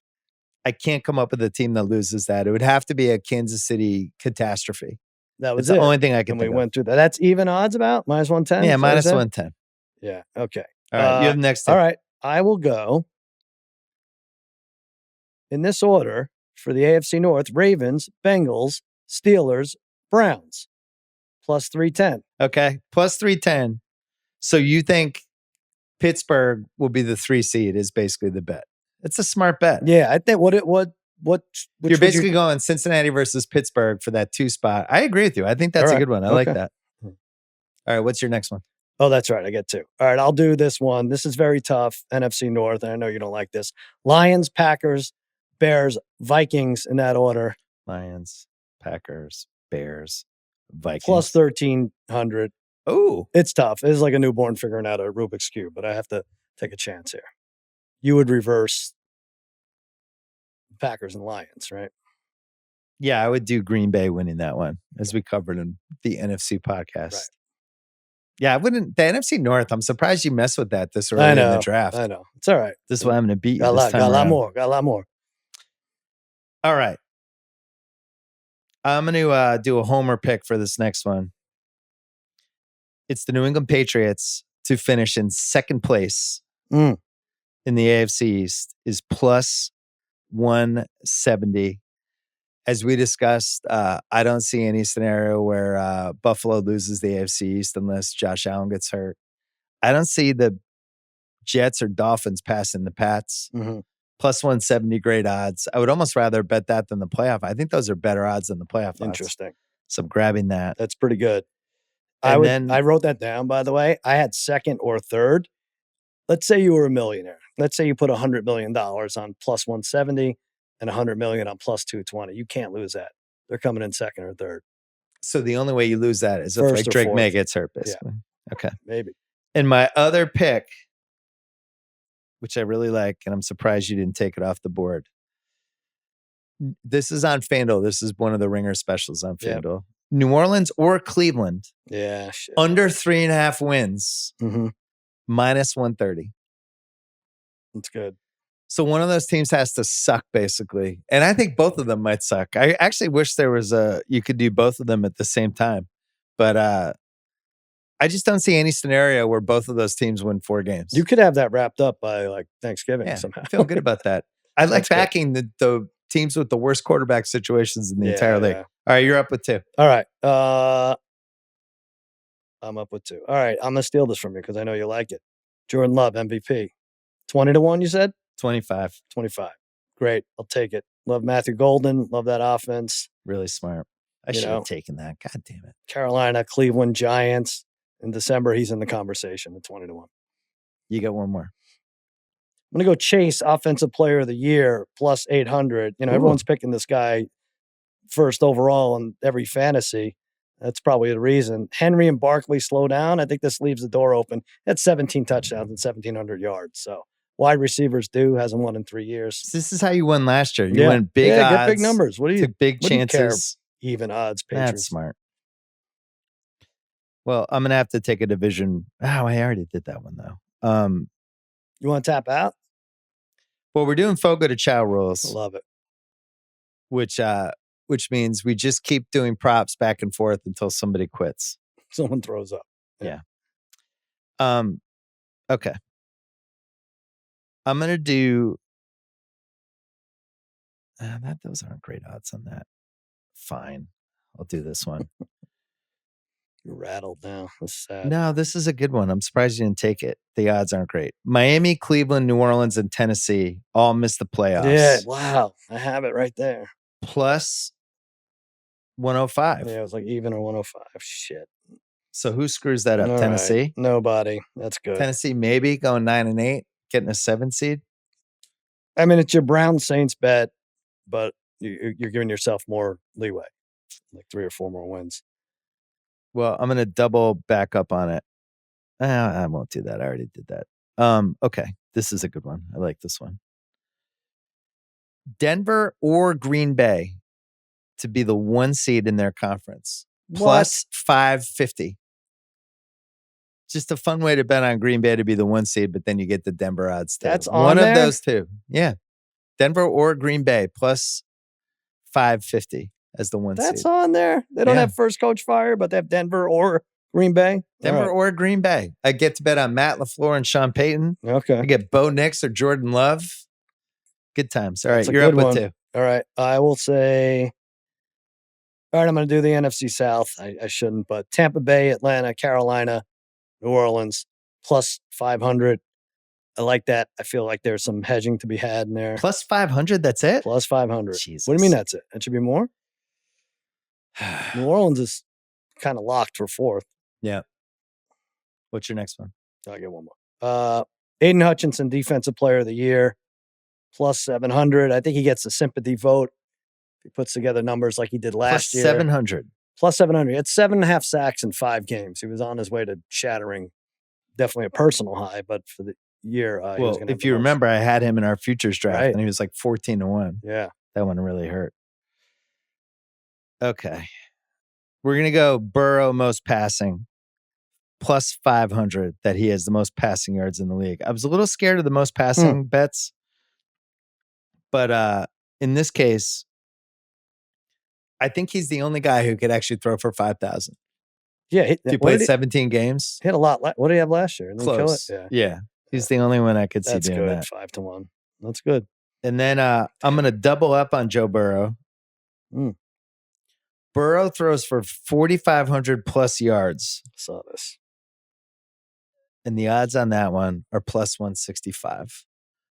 I can't come up with a team that loses that. It would have to be a Kansas City catastrophe. That was the only thing I can think of. We went through that. That's even odds about -110. Yeah, -110. Yeah. Okay. All right. You have the next. All right. I will go in this order for the AFC North: Ravens, Bengals, Steelers, Browns, +310. Okay, +310. So you think Pittsburgh will be the 3 seed? Is basically the bet. It's a smart bet. Yeah, I think what you're basically going Cincinnati versus Pittsburgh for that 2 spot. I agree with you. I think that's a good one. I like that. All right, what's your next one? Oh, that's right. I get 2. All right, I'll do this one. This is very tough. NFC North. And I know you don't like this. Lions, Packers, Bears, Vikings in that order. Lions, Packers, Bears, Vikings. +1300. Oh, it's tough. It's like a newborn figuring out a Rubik's Cube, but I have to take a chance here. You would reverse Packers and Lions, right? Yeah, I would do Green Bay winning that one, as we covered in the NFC podcast. Right. Yeah, I wouldn't. The NFC North, I'm surprised you messed with that this early in the draft. I know. It's all right. This is why I'm going to beat you got a lot more. All right. I'm going to do a homer pick for this next one. It's the New England Patriots to finish in second place in the AFC East is +170. As we discussed, I don't see any scenario where Buffalo loses the AFC East unless Josh Allen gets hurt. I don't see the Jets or Dolphins passing the Pats. Mm-hmm. Plus 170, great odds. I would almost rather bet that than the playoff. I think those are better odds than the playoff odds. Interesting. So I'm grabbing that. That's pretty good. And I wrote that down, by the way. I had second or third. Let's say you were a millionaire. Let's say you put $100 million on plus 170 and $100 million on plus 220. You can't lose that. They're coming in second or third. So the only way you lose that is if First like or Drake fourth. May gets hurt, basically. Yeah. Okay. Maybe. And my other pick, which I really like, and I'm surprised you didn't take it off the board. This is on FanDuel. This is one of the ringer specials on FanDuel. Yep. New Orleans or Cleveland. Yeah. Shit. Under 3.5 wins. Mm-hmm. Minus 130. That's good. So one of those teams has to suck, basically. And I think both of them might suck. I actually wish there was you could do both of them at the same time. But I just don't see any scenario where both of those teams win 4 games. You could have that wrapped up by like Thanksgiving somehow. I feel good about that. I like backing the teams with the worst quarterback situations in the entire league. Yeah. All right, you're up with 2. All right. I'm up with 2. All right, I'm going to steal this from you because I know you like it. Jordan Love, MVP. 20-1, you said? 25. Great. I'll take it. Love Matthew Golden. Love that offense. Really smart. I should have taken that. God damn it. Carolina, Cleveland, Giants. In December, he's in the conversation at 20-1. You got one more. I'm going to go Chase, Offensive Player of the Year, plus 800. You know, everyone's picking this guy first overall in every fantasy. That's probably the reason. Henry and Barkley slow down. I think this leaves the door open. That's 17 touchdowns and 1,700 yards. So wide receivers hasn't won in 3 years. This is how you won last year. You went big odds. Get big numbers. What do you took big chances? Even odds, Patriots. That's smart. Well, I'm gonna have to take a division. Oh, I already did that one though. You want to tap out? Well, we're doing Fogo de Chao rules. I love it. Which means we just keep doing props back and forth until somebody quits. Someone throws up. Yeah. Okay. I'm gonna do. Those aren't great odds on that. Fine, I'll do this one. You're rattled now. That's sad. No, this is a good one. I'm surprised you didn't take it. The odds aren't great. Miami, Cleveland, New Orleans, and Tennessee all missed the playoffs. Yeah, wow. I have it right there. Plus 105. Yeah, it was like even or 105. Shit. So who screws that up? All Tennessee? Right. Nobody. That's good. Tennessee maybe going 9-8, getting a 7 seed. I mean, it's your Brown Saints bet, but you're giving yourself more leeway, like 3 or 4 more wins. Well, I'm going to double back up on it. I won't do that. I already did that. Okay. This is a good one. I like this one. Denver or Green Bay to be the 1 seed in their conference. Plus 550. Just a fun way to bet on Green Bay to be the 1 seed, but then you get the Denver odds too. That's on one there? of those two. Yeah. Denver or Green Bay plus 550 as the 1 seed. That's on there. They don't have first coach fire, but they have Denver or Green Bay. Denver or Green Bay. I get to bet on Matt LaFleur and Sean Payton. Okay. I get Bo Nix or Jordan Love. Good times. All right. You're up with 2. All right. I will say, all right, I'm going to do the NFC South. I shouldn't, but Tampa Bay, Atlanta, Carolina, New Orleans, plus 500. I like that. I feel like there's some hedging to be had in there. Plus 500, that's it? Plus 500. Jesus. What do you mean that's it? It should be more? New Orleans is kind of locked for 4th. Yeah. What's your next one? I'll get one more. Aiden Hutchinson, Defensive Player of the Year, plus 700. I think he gets the sympathy vote. He puts together numbers like he did last year. 700. Plus 700. He had 7.5 sacks in 5 games. He was on his way to shattering definitely a personal high, but for the year, he was going to. If you remember, I had him in our futures draft, right. and he was like 14-1. Yeah. That one really hurt. Okay. We're going to go Burrow most passing, plus 500 that he has the most passing yards in the league. I was a little scared of the most passing bets, but in this case, I think he's the only guy who could actually throw for 5,000. Yeah. He played 17 games. Hit a lot. What did he have last year? Close. Kill it? Yeah. He's the only one I could see doing good. that. 5-1. That's good. And then I'm going to double up on Joe Burrow. Burrow throws for 4,500 plus yards. Saw this. And the odds on that one are plus 165.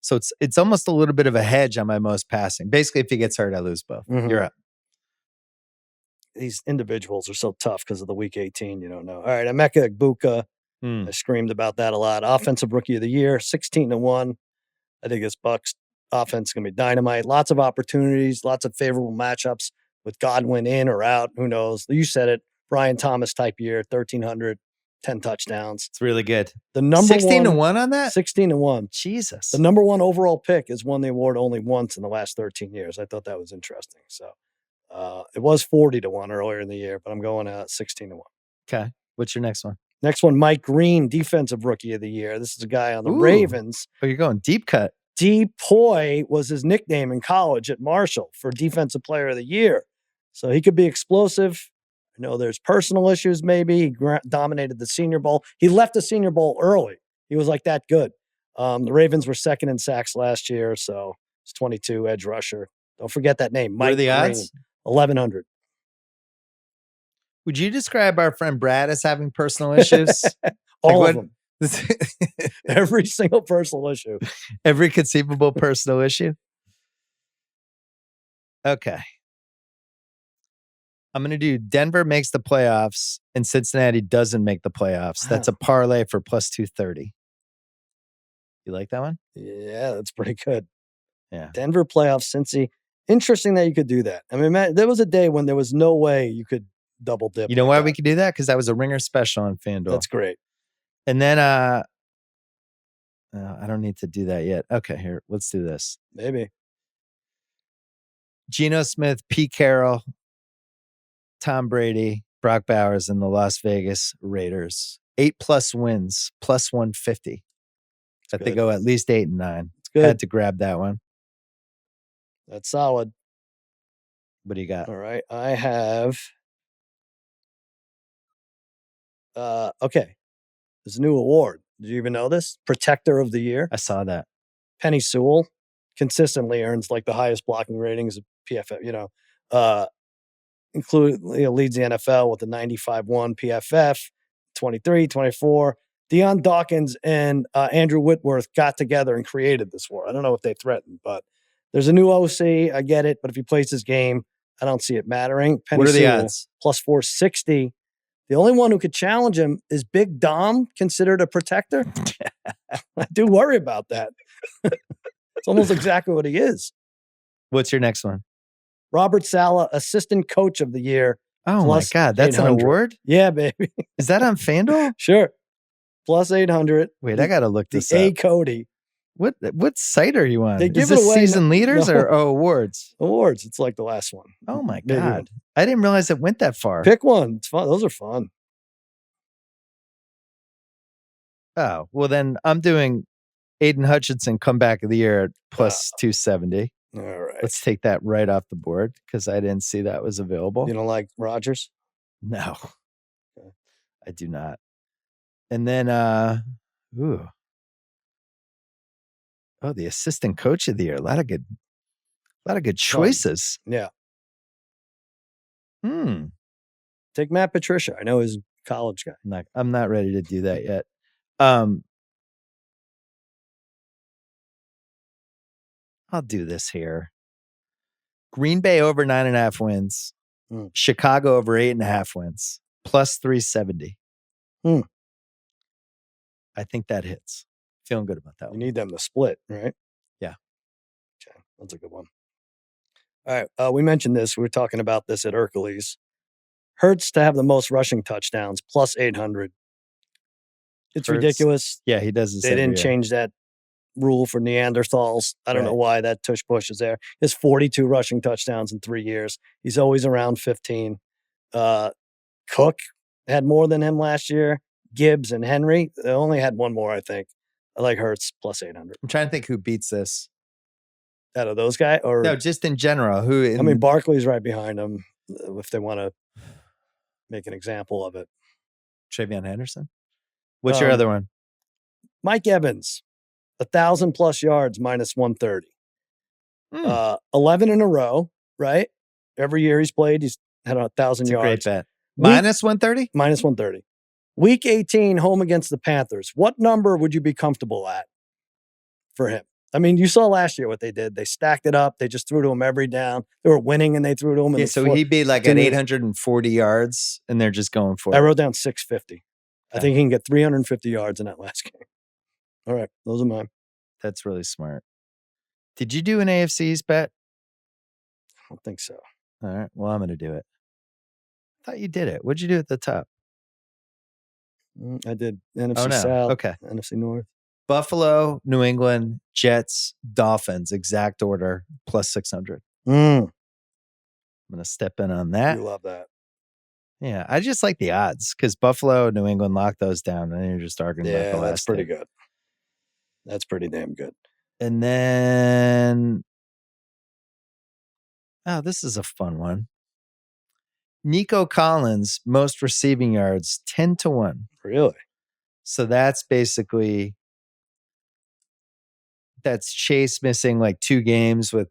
So it's almost a little bit of a hedge on my most passing. Basically, if he gets hurt, I lose both. You're up. These individuals are so tough because of the week 18. You don't know. All right, Emeka Egbuka. I screamed about that a lot. Offensive Rookie of the Year, 16-1. I think this Bucs offense is going to be dynamite. Lots of opportunities, lots of favorable matchups with Godwin in or out. Who knows? You said it. Brian Thomas type year, 1,300, 10 touchdowns. It's really good. The number 16-1 on that? 16-1. Jesus. The number one overall pick has won the award only once in the last 13 years. I thought that was interesting. So it was 40-1 earlier in the year, but I'm going 16-1. Okay. What's your next one? Next one, Mike Green, Defensive Rookie of the Year. This is a guy on the Ravens. Oh, you're going deep cut. D-Poi was his nickname in college at Marshall for Defensive Player of the Year. So he could be explosive. I know there's personal issues maybe. He dominated the Senior Bowl. He left the Senior Bowl early. He was like that good. The Ravens were second in sacks last year, so it's 22 edge rusher. Don't forget that name, Mike What are the Green, odds? 1,100. Would you describe our friend Brad as having personal issues? All of them. Every single personal issue. Every conceivable personal issue? Okay. I'm going to do Denver makes the playoffs and Cincinnati doesn't make the playoffs. Wow. That's a parlay for plus 230. You like that one? Yeah, that's pretty good. Yeah. Denver playoffs, Cincy. Interesting that you could do that. I mean, man, there was a day when there was no way you could double dip. You know why we could do that? Because that was a ringer special on FanDuel. That's great. And then I don't need to do that yet. Okay, here, let's do this. Maybe. Geno Smith, Pete Carroll, Tom Brady, Brock Bowers, and the Las Vegas Raiders. 8+ wins, plus 150. But they go at least 8 and 9. It's good. Had to grab that one. That's solid. What do you got? All right. I have okay. There's a new award. Did you even know this? Protector of the Year. I saw that. Penny Sewell consistently earns like the highest blocking ratings of PFF, leads the NFL with the 95-1 PFF, 23, 24. Deion Dawkins and Andrew Whitworth got together and created this war. I don't know if they threatened, but there's a new OC. I get it. But if he plays his game, I don't see it mattering. Penny What are the Sewell, odds? plus 460. The only one who could challenge him is Big Dom, considered a protector. I do worry about that. It's almost exactly what he is. What's your next one? Robert Saleh, Assistant Coach of the Year. Oh my God, that's 800. an award? Yeah, baby. Is that on FanDuel? Sure. Plus 800. Wait, I got to look this The up. Cody. What site are you on? They give Is it this away. season leaders No. or awards? Awards. It's like the last one. Oh my Maybe God. one. I didn't realize it went that far. Pick one. It's fun. Those are fun. Oh, well then I'm doing Aiden Hutchinson comeback of the year at plus 270. All right. Let's take that right off the board because I didn't see that was available. You don't like Rodgers? No, I do not. And then, the assistant coach of the year. A lot of good choices. Yeah. Take Matt Patricia. I know he's a college guy. I'm not ready to do that yet. I'll do this here. Green Bay over 9.5 wins. Chicago over 8.5 wins. Plus 370. I think that hits. Feeling good about that one. You need them to split, right? Yeah. Okay. That's a good one. All right. We mentioned this. We were talking about this at Hercules. Hurts to have the most rushing touchdowns, plus 800. It's ridiculous. Yeah, he does this. They didn't change that rule for Neanderthals. I don't know why that tush push is there. He has 42 rushing touchdowns in 3 years. He's always around 15. Cook had more than him last year. Gibbs and Henry, they only had one more, I think. I like Hurts plus 800. I'm trying to think who beats this. Out of those guys? Or no, just in general. I mean, Barkley's right behind him if they want to make an example of it. Travion Henderson? What's your other one? Mike Evans, 1,000+ yards, minus 130. 11 in a row, right? Every year he's played, he's had 1,000 It's a yards. great bet. Minus 130? Minus 130. Week 18, home against the Panthers. What number would you be comfortable at for him? I mean, you saw last year what they did. They stacked it up. They just threw to him every down. They were winning and they threw to him. Yeah, so he'd be like at 840 yards and they're just going for it. I wrote down 650. Okay. I think he can get 350 yards in that last game. All right, those are mine. That's really smart. Did you do an AFC East bet? I don't think so. All right, well, I'm going to do it. I thought you did it. What'd you do at the top? I did NFC South, okay. NFC North. Buffalo, New England, Jets, Dolphins, exact order, plus 600. I'm going to step in on that. You love that. Yeah, I just like the odds because Buffalo, New England lock those down, and you're just arguing about the last. That's pretty good. That's pretty damn good. And then, this is a fun one. Nico Collins, most receiving yards, 10-1. Really? So that's basically, that's Chase missing like 2 games with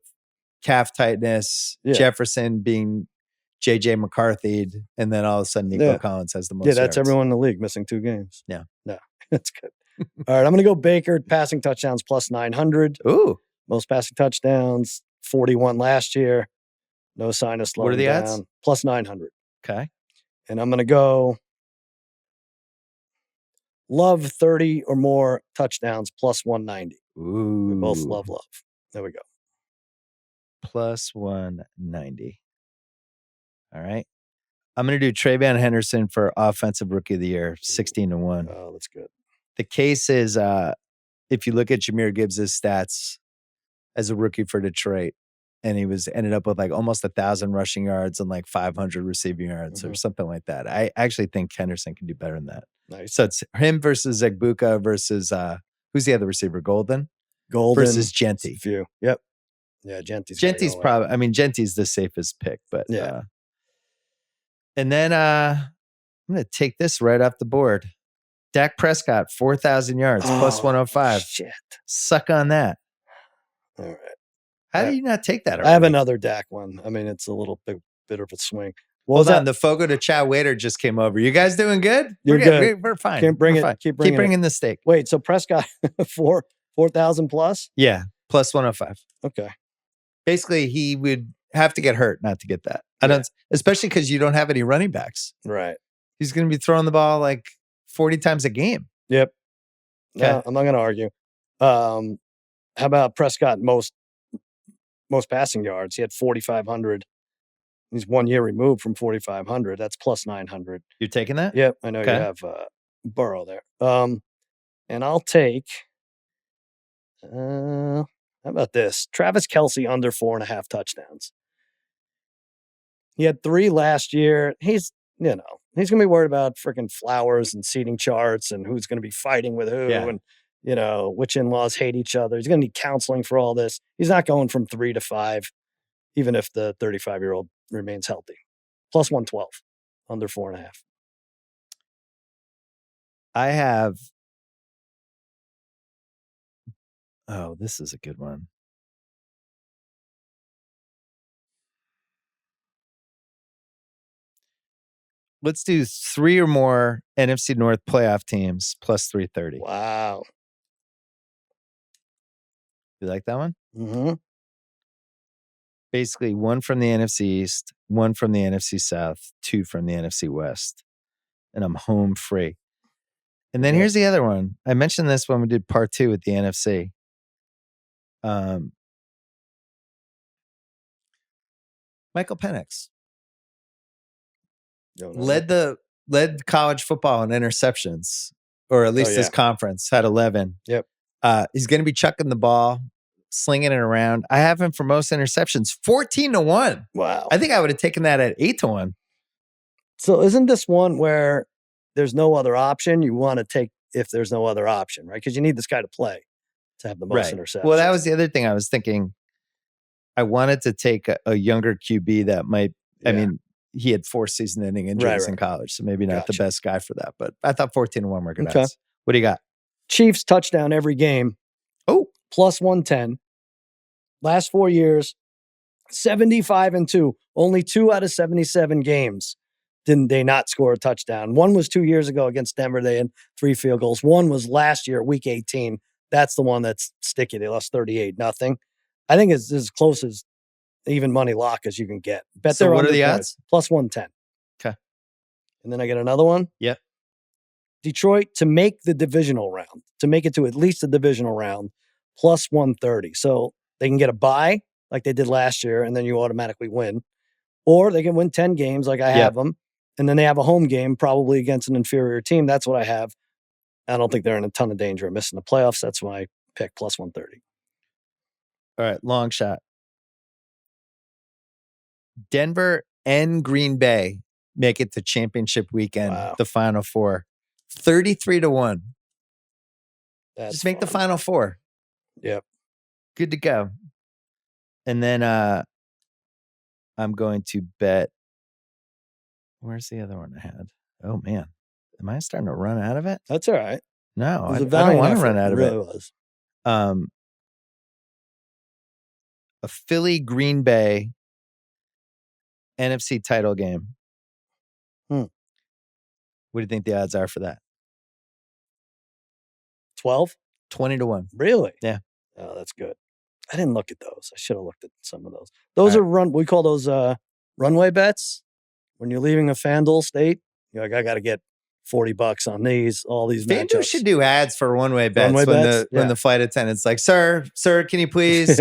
calf tightness, Jefferson being JJ McCarthy, and then all of a sudden Nico Collins has the most yards. That's yards. everyone in the league missing 2 games. Yeah. No, that's good. All right, I'm going to go Baker, passing touchdowns plus 900. Ooh. Most passing touchdowns, 41 last year. No sign of slowing down. What are the odds? Plus 900. Okay. And I'm going to go Love 30 or more touchdowns plus 190. Ooh. We both love Love. There we go. Plus 190. All right. I'm going to do Travion Henderson for Offensive Rookie of the Year, 16-1. Oh, that's good. The case is, if you look at Jahmyr Gibbs' stats as a rookie for Detroit, and he ended up with like almost 1,000 rushing yards and like 500 receiving yards or something like that. I actually think Henderson can do better than that. Nice. So it's him versus Zegbuka versus who's the other receiver? Golden versus Genty. Few. Yep. Yeah, Genty's probably. I mean, Genty's the safest pick, but yeah. And then I'm going to take this right off the board. Dak Prescott, 4,000 yards, plus 105. Shit. Suck on that. All right. How do you not take that already? I have another Dak one. I mean, it's a little bit of a swing. Hold on. The Fogo de Chao waiter just came over. You guys doing good? You're good. We're fine. Keep bringing the steak. Wait, so Prescott 4,000 plus? Yeah, plus 105. Okay. Basically, he would have to get hurt not to get that. I don't, especially because you don't have any running backs. Right. He's going to be throwing the ball like 40 times a game. Yep. Okay. No, I'm not going to argue. How about Prescott most passing yards? He had 4,500. He's 1 year removed from 4,500. That's plus 900. You're taking that? Yep. I know you have Burrow there. And I'll take. How about this? Travis Kelce under 4.5 touchdowns. He had 3 last year. He's going to be worried about freaking Flowers and seating charts and who's going to be fighting with who and, which in-laws hate each other. He's going to need counseling for all this. He's not going from 3 to 5, even if the 35-year-old remains healthy. Plus 112, under 4.5. I have. Oh, this is a good one. Let's do 3 or more NFC North playoff teams plus 330. Wow. You like that one? Mm-hmm. Basically, 1 from the NFC East, 1 from the NFC South, 2 from the NFC West. And I'm home free. And then here's the other one. I mentioned this when we did part 2 with the NFC. Michael Penix. Led college football in interceptions, or at least his conference had 11. Yep. He's going to be chucking the ball, slinging it around. I have him for most interceptions, 14-1. Wow. I think I would have taken that at 8-1. So isn't this one where there's no other option? You want to take if there's no other option, right? Because you need this guy to play to have the most interceptions. Well, that was the other thing I was thinking. I wanted to take a younger QB that might, I mean, he had 4 season-ending injuries in college, so maybe not the best guy for that. But I thought 14-1 were good odds. What do you got? Chiefs touchdown every game. Oh, plus 110. Last 4 years, 75-2. Only 2 out of 77 games didn't they not score a touchdown. One was 2 years ago against Denver. They had 3 field goals. One was last year, week 18. That's the one that's sticky. They lost 38-0. I think it's as close as even money lock as you can get. Bet So they're what are the underpriced. odds? Plus 110. Okay. And then I get another one. Yep. Detroit to make the divisional round, to make it to at least the divisional round, plus 130. So they can get a bye like they did last year, and then you automatically win. Or they can win 10 games like I have them, and then they have a home game probably against an inferior team. That's what I have. I don't think they're in a ton of danger of missing the playoffs. That's why I pick plus 130. All right, long shot. Denver and Green Bay make it to championship weekend, Wow. the Final Four. 33-1. That's Just make the fun. Final Four. Yep. Good to go. And then I'm going to bet. Where's the other one I had? Oh, man. Am I starting to run out of it? That's all right. No, It was I a don't valiant want to effort. run out of really it. was. A Philly Green Bay NFC title game. What do you think the odds are for that? 12? 20-1. Really? Yeah. Oh, that's good. I didn't look at those. I should have looked at some of those. Those are we call those runway bets. When you're leaving a FanDuel state, you're like, I got to get $40 on all these FanDuel matchups. should do ads for one-way bets One-way when bets? when the flight attendant's like, sir, can you please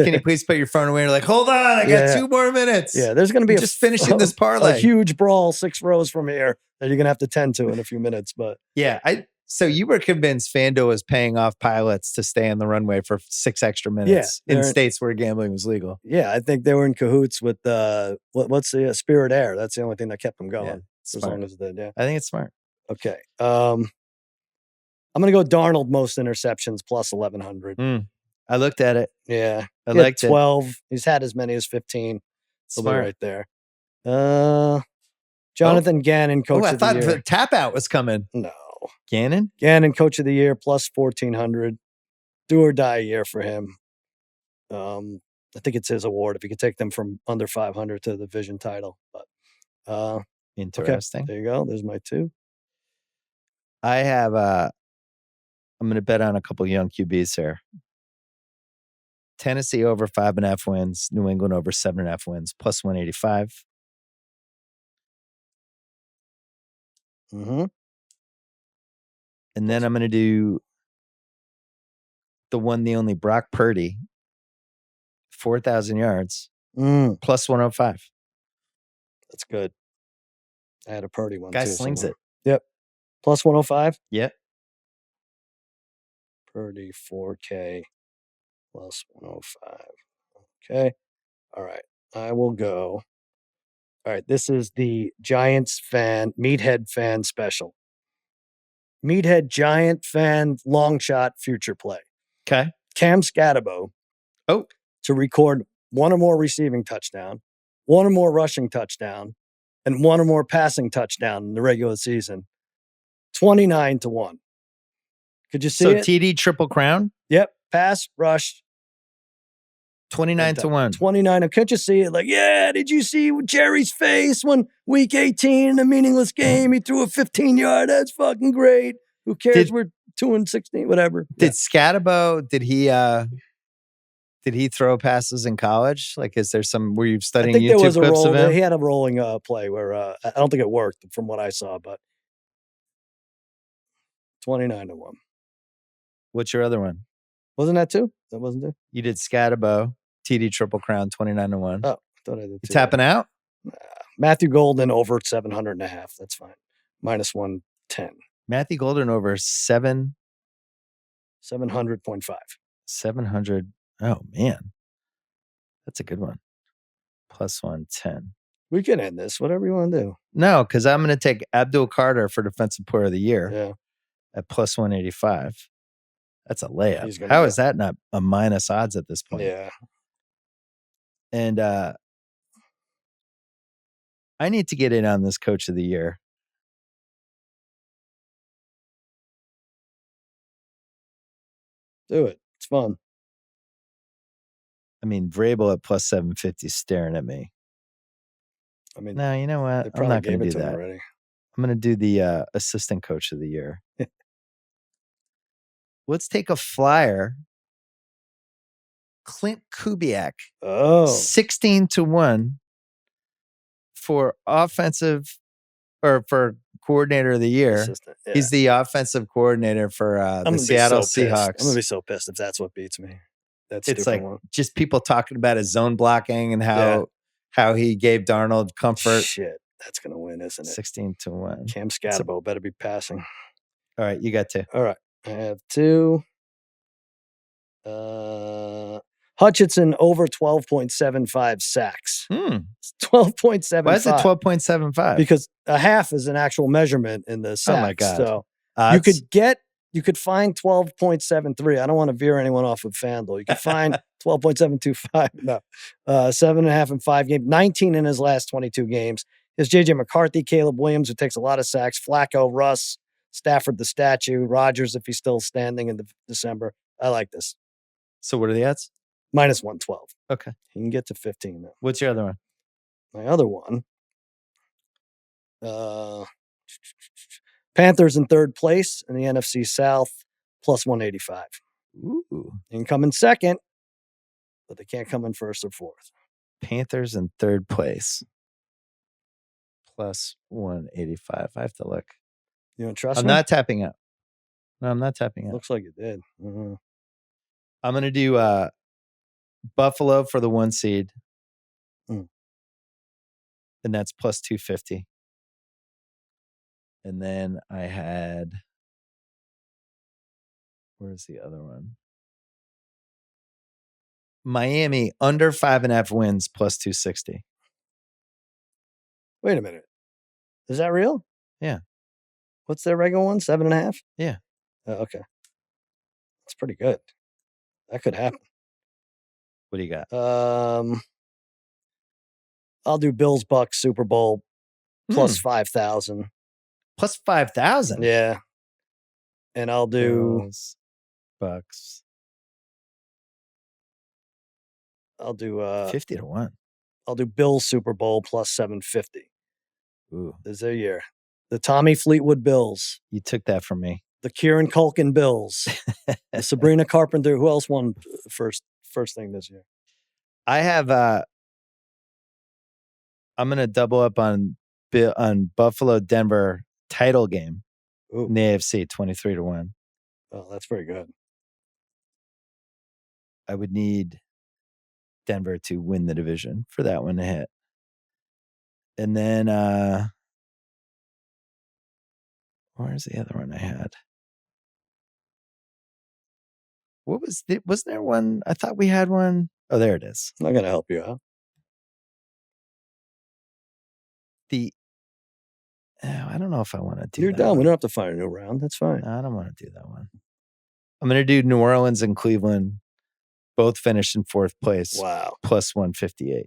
put your phone away? You're like, hold on, I got 2 more minutes. Yeah, there's going to be just finishing this parlay. A huge brawl 6 rows from here that you're going to have to tend to in a few minutes. But yeah, so you were convinced FanDuel was paying off pilots to stay on the runway for 6 extra minutes in states where gambling was legal. Yeah, I think they were in cahoots with what's the Spirit Air. That's the only thing that kept them going as long as it did. Yeah, I think it's smart. Okay, I'm gonna go Darnold most interceptions plus 1,100. I looked at it. Yeah, I liked 12. It. He's had as many as 15. Smart Right there. Jonathan Gannon, coach of the year. I thought the tap out was coming. No. Gannon, coach of the year, plus 1,400. Do or die year for him. I think it's his award if he could take them from under 500 to the division title. But interesting. Okay. There you go. There's my 2. I have I'm going to bet on a couple young QBs here. Tennessee over 5.5 wins. New England over 7.5 wins. Plus 185. Mm-hmm. And then I'm going to do the one, the only Brock Purdy, 4,000 yards, plus 105. That's good. I had a Purdy one. Guy too, slings somewhere. it. Yep. Plus 105? Yep. Purdy 4K plus 105. Okay. All right. I will go. All right. This is the Giants Meathead fan special. Meathead Giant fan long shot future play. Okay. Cam Scatabo. To record 1 or more receiving touchdown, 1 or more rushing touchdown, and 1 or more passing touchdown in the regular season. 29-1. Could you see it? So TD Triple Crown? Yep. Pass, rush. 29-1. 29. Can't you see it? Like, yeah, did you see Jerry's face when week 18 in a meaningless game, he threw a 15-yard? That's fucking great. Who cares? We're 2-16, whatever. Did Scatabo, did he throw passes in college? Like, is there some, were you studying YouTube clips of him? He had a rolling play where I don't think it worked from what I saw, but 29-1. What's your other one? Wasn't that 2? That wasn't 2? You did Scatabo, TD Triple Crown, 29-1. Oh, I thought I did 2. You tapping out? Matthew Golden over 700.5. That's fine. Minus 110. Matthew Golden over 700.5. 700. Oh, man. That's a good one. Plus 110. We can end this, whatever you want to do. No, because I'm going to take Abdul Carter for Defensive Player of the Year at plus 185. That's a layup. How is that not a minus odds at this point? Yeah. And I need to get in on this Coach of the Year. Do it. It's fun. I mean, Vrabel at plus 750 staring at me. I mean, No, you know what? they I'm probably not going gave to it do to him that. already. I'm going to do the assistant coach of the year. Let's take a flyer. Clint Kubiak, Oh, 16-1 for offensive or for coordinator of the year. assistant. Yeah. He's the offensive coordinator for the Seattle Seahawks. I'm gonna be so pissed if that's what beats me. That's It's stupid like one. just people talking about his zone blocking and how he gave Darnold comfort. Shit, that's gonna win, isn't it? 16-1. Cam Scatterbo better be passing. All right, you got two. All right, I have two. Hutchinson over 12.75 sacks. 12.75. Why is it 12.75? Because a half is an actual measurement in the sacks. Oh my God. So Odds? you could find 12.73. I don't want to veer anyone off of FanDuel. You could find 12.725. No. 7.5 in 5 games, 19 in his last 22 games. There's JJ McCarthy, Caleb Williams, who takes a lot of sacks, Flacco, Russ, Stafford the statue, Rodgers, if he's still standing in December. I like this. So what are the odds? Minus 112. Okay. You can get to 15 now. What's your other one? My other one, Panthers in third place in the NFC South, plus 185. Ooh. You can come in second, but they can't come in first or fourth. Panthers in third place, plus 185. I have to look. You don't trust I'm me? not tapping out. No, I'm not tapping out. Looks like you did. Mm-hmm. I'm going to do Buffalo for the 1 seed. Mm. And that's plus 250. And then I had, where's the other one? Miami under 5.5 wins plus 260. Wait a minute. Is that real? Yeah. What's their regular one? 7.5? Yeah. Okay. That's pretty good. That could happen. What do you got? I'll do Bills Bucks Super Bowl plus 5,000. Plus 5,000? Yeah. And I'll do Bills, Bucks. I'll do 50-1. I'll do Bills Super Bowl plus 750. Ooh. Is their year. The Tommy Fleetwood Bills. You took that from me. The Kieran Culkin Bills. The Sabrina Carpenter. Who else won first thing this year? I have I'm going to double up on Buffalo Denver title game. Ooh. In the AFC 23-1. Oh, that's very good. I would need Denver to win the division for that one to hit. And then where's the other one I had? What was wasn't there one? I thought we had one. Oh, there it is. I'm not going to help you out. I don't know if I want to do You're that. done. One. We don't have to find a new round. That's fine. No, I don't want to do that one. I'm going to do New Orleans and Cleveland. Both finished in fourth place. Wow. Plus 158.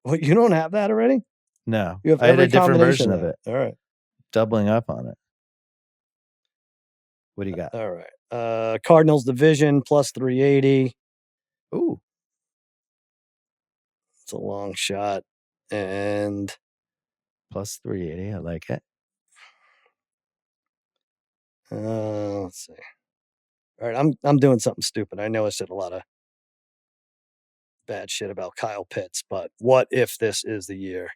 Well, you don't have that already? No. You have I had a every different version combination of it. All right. Doubling up on it. What do you got? All right. Cardinals division plus 380. Ooh. It's a long shot. And plus 380. I like it. Let's see. All right, I'm doing something stupid. I know I said a lot of bad shit about Kyle Pitts, but what if this is the year?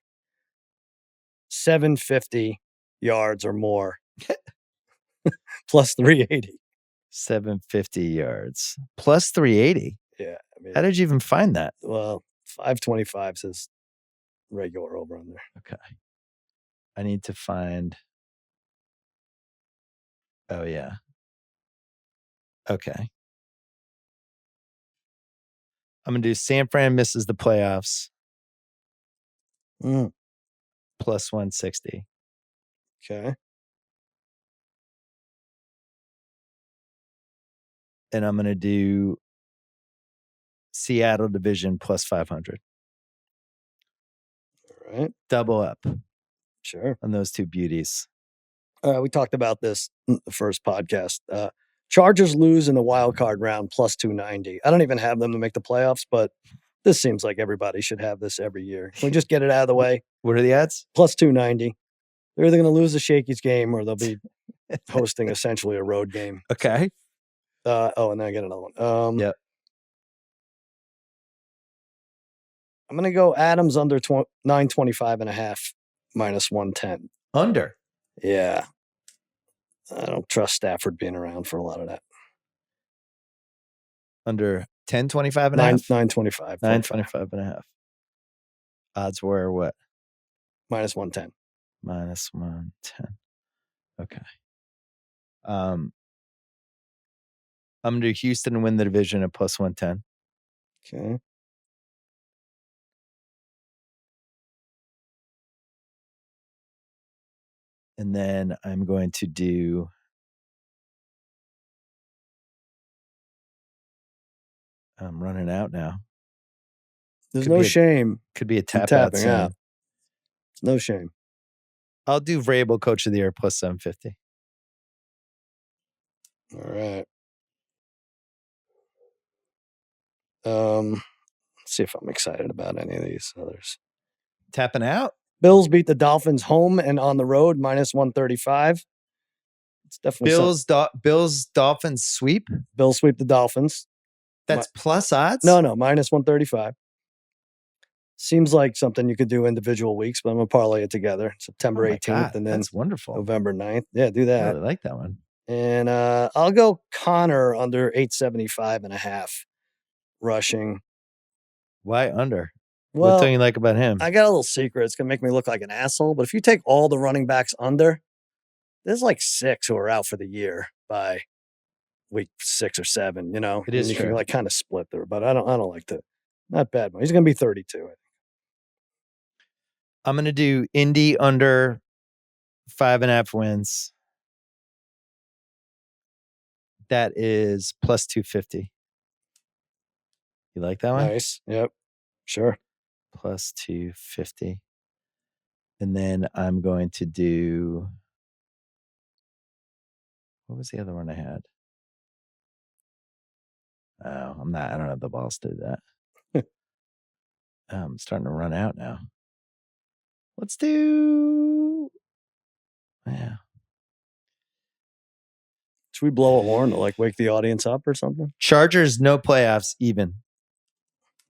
750 yards or more. Plus 380. 750 yards. Plus 380. Yeah. I mean, how did you even find that? Well, 525 says regular over on there. Okay. I need to find. Oh, yeah. Okay. I'm going to do San Fran misses the playoffs. Plus 160. Okay. And I'm going to do Seattle division plus 500. All right. Double up. Sure. On those two beauties. We talked about this in the first podcast. Chargers lose in the wild card round plus 290. I don't even have them to make the playoffs, but this seems like everybody should have this every year. Can we just get it out of the way? What are the odds? Plus 290. They're either going to lose the Shakey's game or they'll be hosting essentially a road game. Okay. And then I get another one. Yep. I'm going to go Adams under 925.5 minus 110. Under. Yeah. I don't trust Stafford being around for a lot of that. Under 1025 and a half? 925. 925 and a half. Odds were what? Minus 110. Minus 110. Okay. I'm going to do Houston to win the division at plus 110. Okay. And then I'm going to do I'm running out now. There's no shame. Could be a tap out tapping soon. out. It's no shame. I'll do Vrabel Coach of the Year plus 750. All right. Let's see if I'm excited about any of these others. Tapping out? Bills beat the Dolphins home and on the road, minus 135. It's definitely Bills Dolphins sweep? Bills sweep the Dolphins. That's plus odds? No, minus 135. Seems like something you could do individual weeks, but I'm going to parlay it together. September 18th and then that's wonderful. November 9th. Yeah, do that. I really like that one. And I'll go Connor under 875.5 rushing. Why under? Well, what don't you like about him? I got a little secret. It's going to make me look like an asshole. But if you take all the running backs under, there's like 6 who are out for the year by week 6 or 7. You know, it is you true. can like kind of split there, but I don't like that. Not bad. He's going to be 32. I think. I'm going to do Indy under 5.5 wins. That is plus 250. You like that one? Nice. Yep. Sure. Plus 250. And then I'm going to do, what was the other one I had? Oh, I don't have the balls to do that. I'm starting to run out now. Let's do, yeah. Should we blow a horn to like wake the audience up or something? Chargers, no playoffs, even.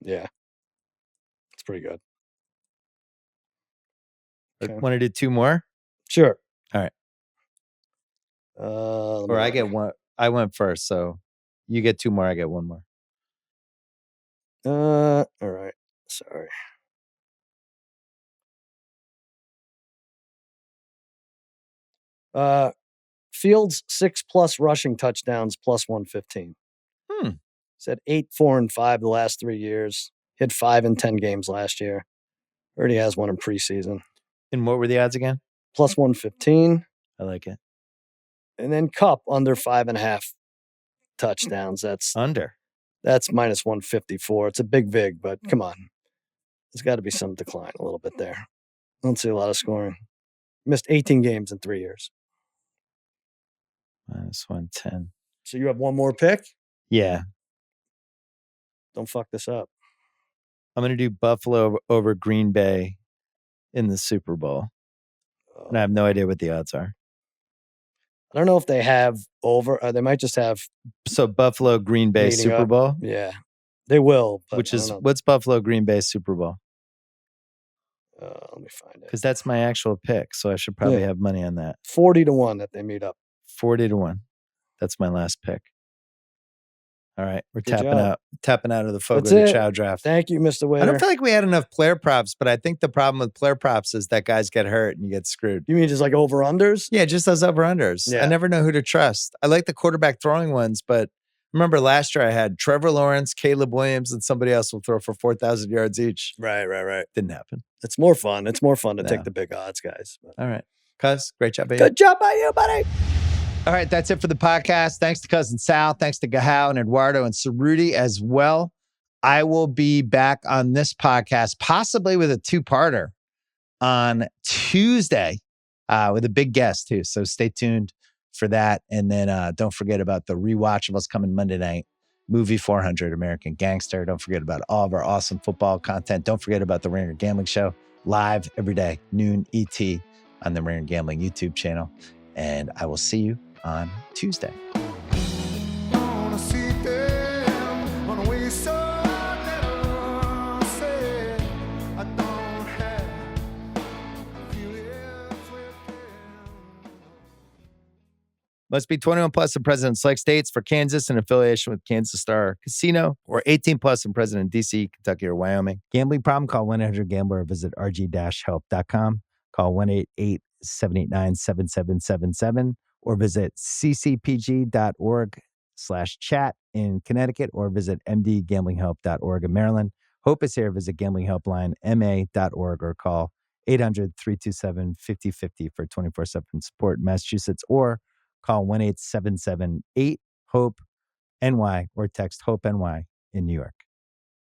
Yeah. It's pretty good. Okay. Want to do 2 more? Sure. All right. Or I get one. I went first, so you get 2 more. I get 1 more. All right. Sorry. Fields 6+ rushing touchdowns plus 115. He's had 8, 4, and 5 the last 3 years. He had 5 in 10 games last year. Already has one in preseason. And what were the odds again? Plus 115. I like it. And then Cup under 5.5 touchdowns. That's under. That's minus 154. It's a big vig, but come on. There's got to be some decline a little bit there. I don't see a lot of scoring. Missed 18 games in 3 years. Minus 110. So you have one more pick? Yeah. Don't fuck this up. I'm going to do Buffalo over Green Bay in the Super Bowl. And I have no idea what the odds are. I don't know if they have over. They might just have. So Buffalo Green Bay Super Bowl? Yeah. They will. Which is, what's Buffalo Green Bay Super Bowl? Let me find it. Because that's my actual pick. So I should probably have money on that. 40-1 that they meet up. 40-1. That's my last pick. All right. We're tapping out of the Fogo de Chao draft. Thank you, Mr. Waiter. I don't feel like we had enough player props, but I think the problem with player props is that guys get hurt and you get screwed. You mean just like over-unders? Yeah, just those over-unders. Yeah. I never know who to trust. I like the quarterback throwing ones, but remember last year I had Trevor Lawrence, Caleb Williams, and somebody else will throw for 4,000 yards each. Right. Didn't happen. It's more fun. It's more fun to take the big odds, guys. All right. Cuz, great job by you. Good job by you, buddy. All right, that's it for the podcast. Thanks to Cousin Sal. Thanks to Yahoo and Eduardo and Ceruti as well. I will be back on this podcast, possibly with a 2-parter on Tuesday with a big guest too. So stay tuned for that. And then don't forget about the rewatchables coming Monday night. Movie 400, American Gangster. Don't forget about all of our awesome football content. Don't forget about the Ringer Gambling Show, live every day, noon ET on the Ringer Gambling YouTube channel. And I will see you on Tuesday. Must be 21 plus in present select states. For Kansas, in affiliation with Kansas Star Casino, or 18 plus in present in D.C., Kentucky, or Wyoming. Gambling problem? Call 1-800-GAMBLER or visit rg-help.com. Call 1-888-789-7777 or visit ccpg.org/chat in Connecticut or visit mdgamblinghelp.org in Maryland. Hope is here. Visit gamblinghelplinema.org or call 800-327-5050 for 24/7 support in Massachusetts, or call 1-877-8-HOPE-NY or text HOPE-NY in New York.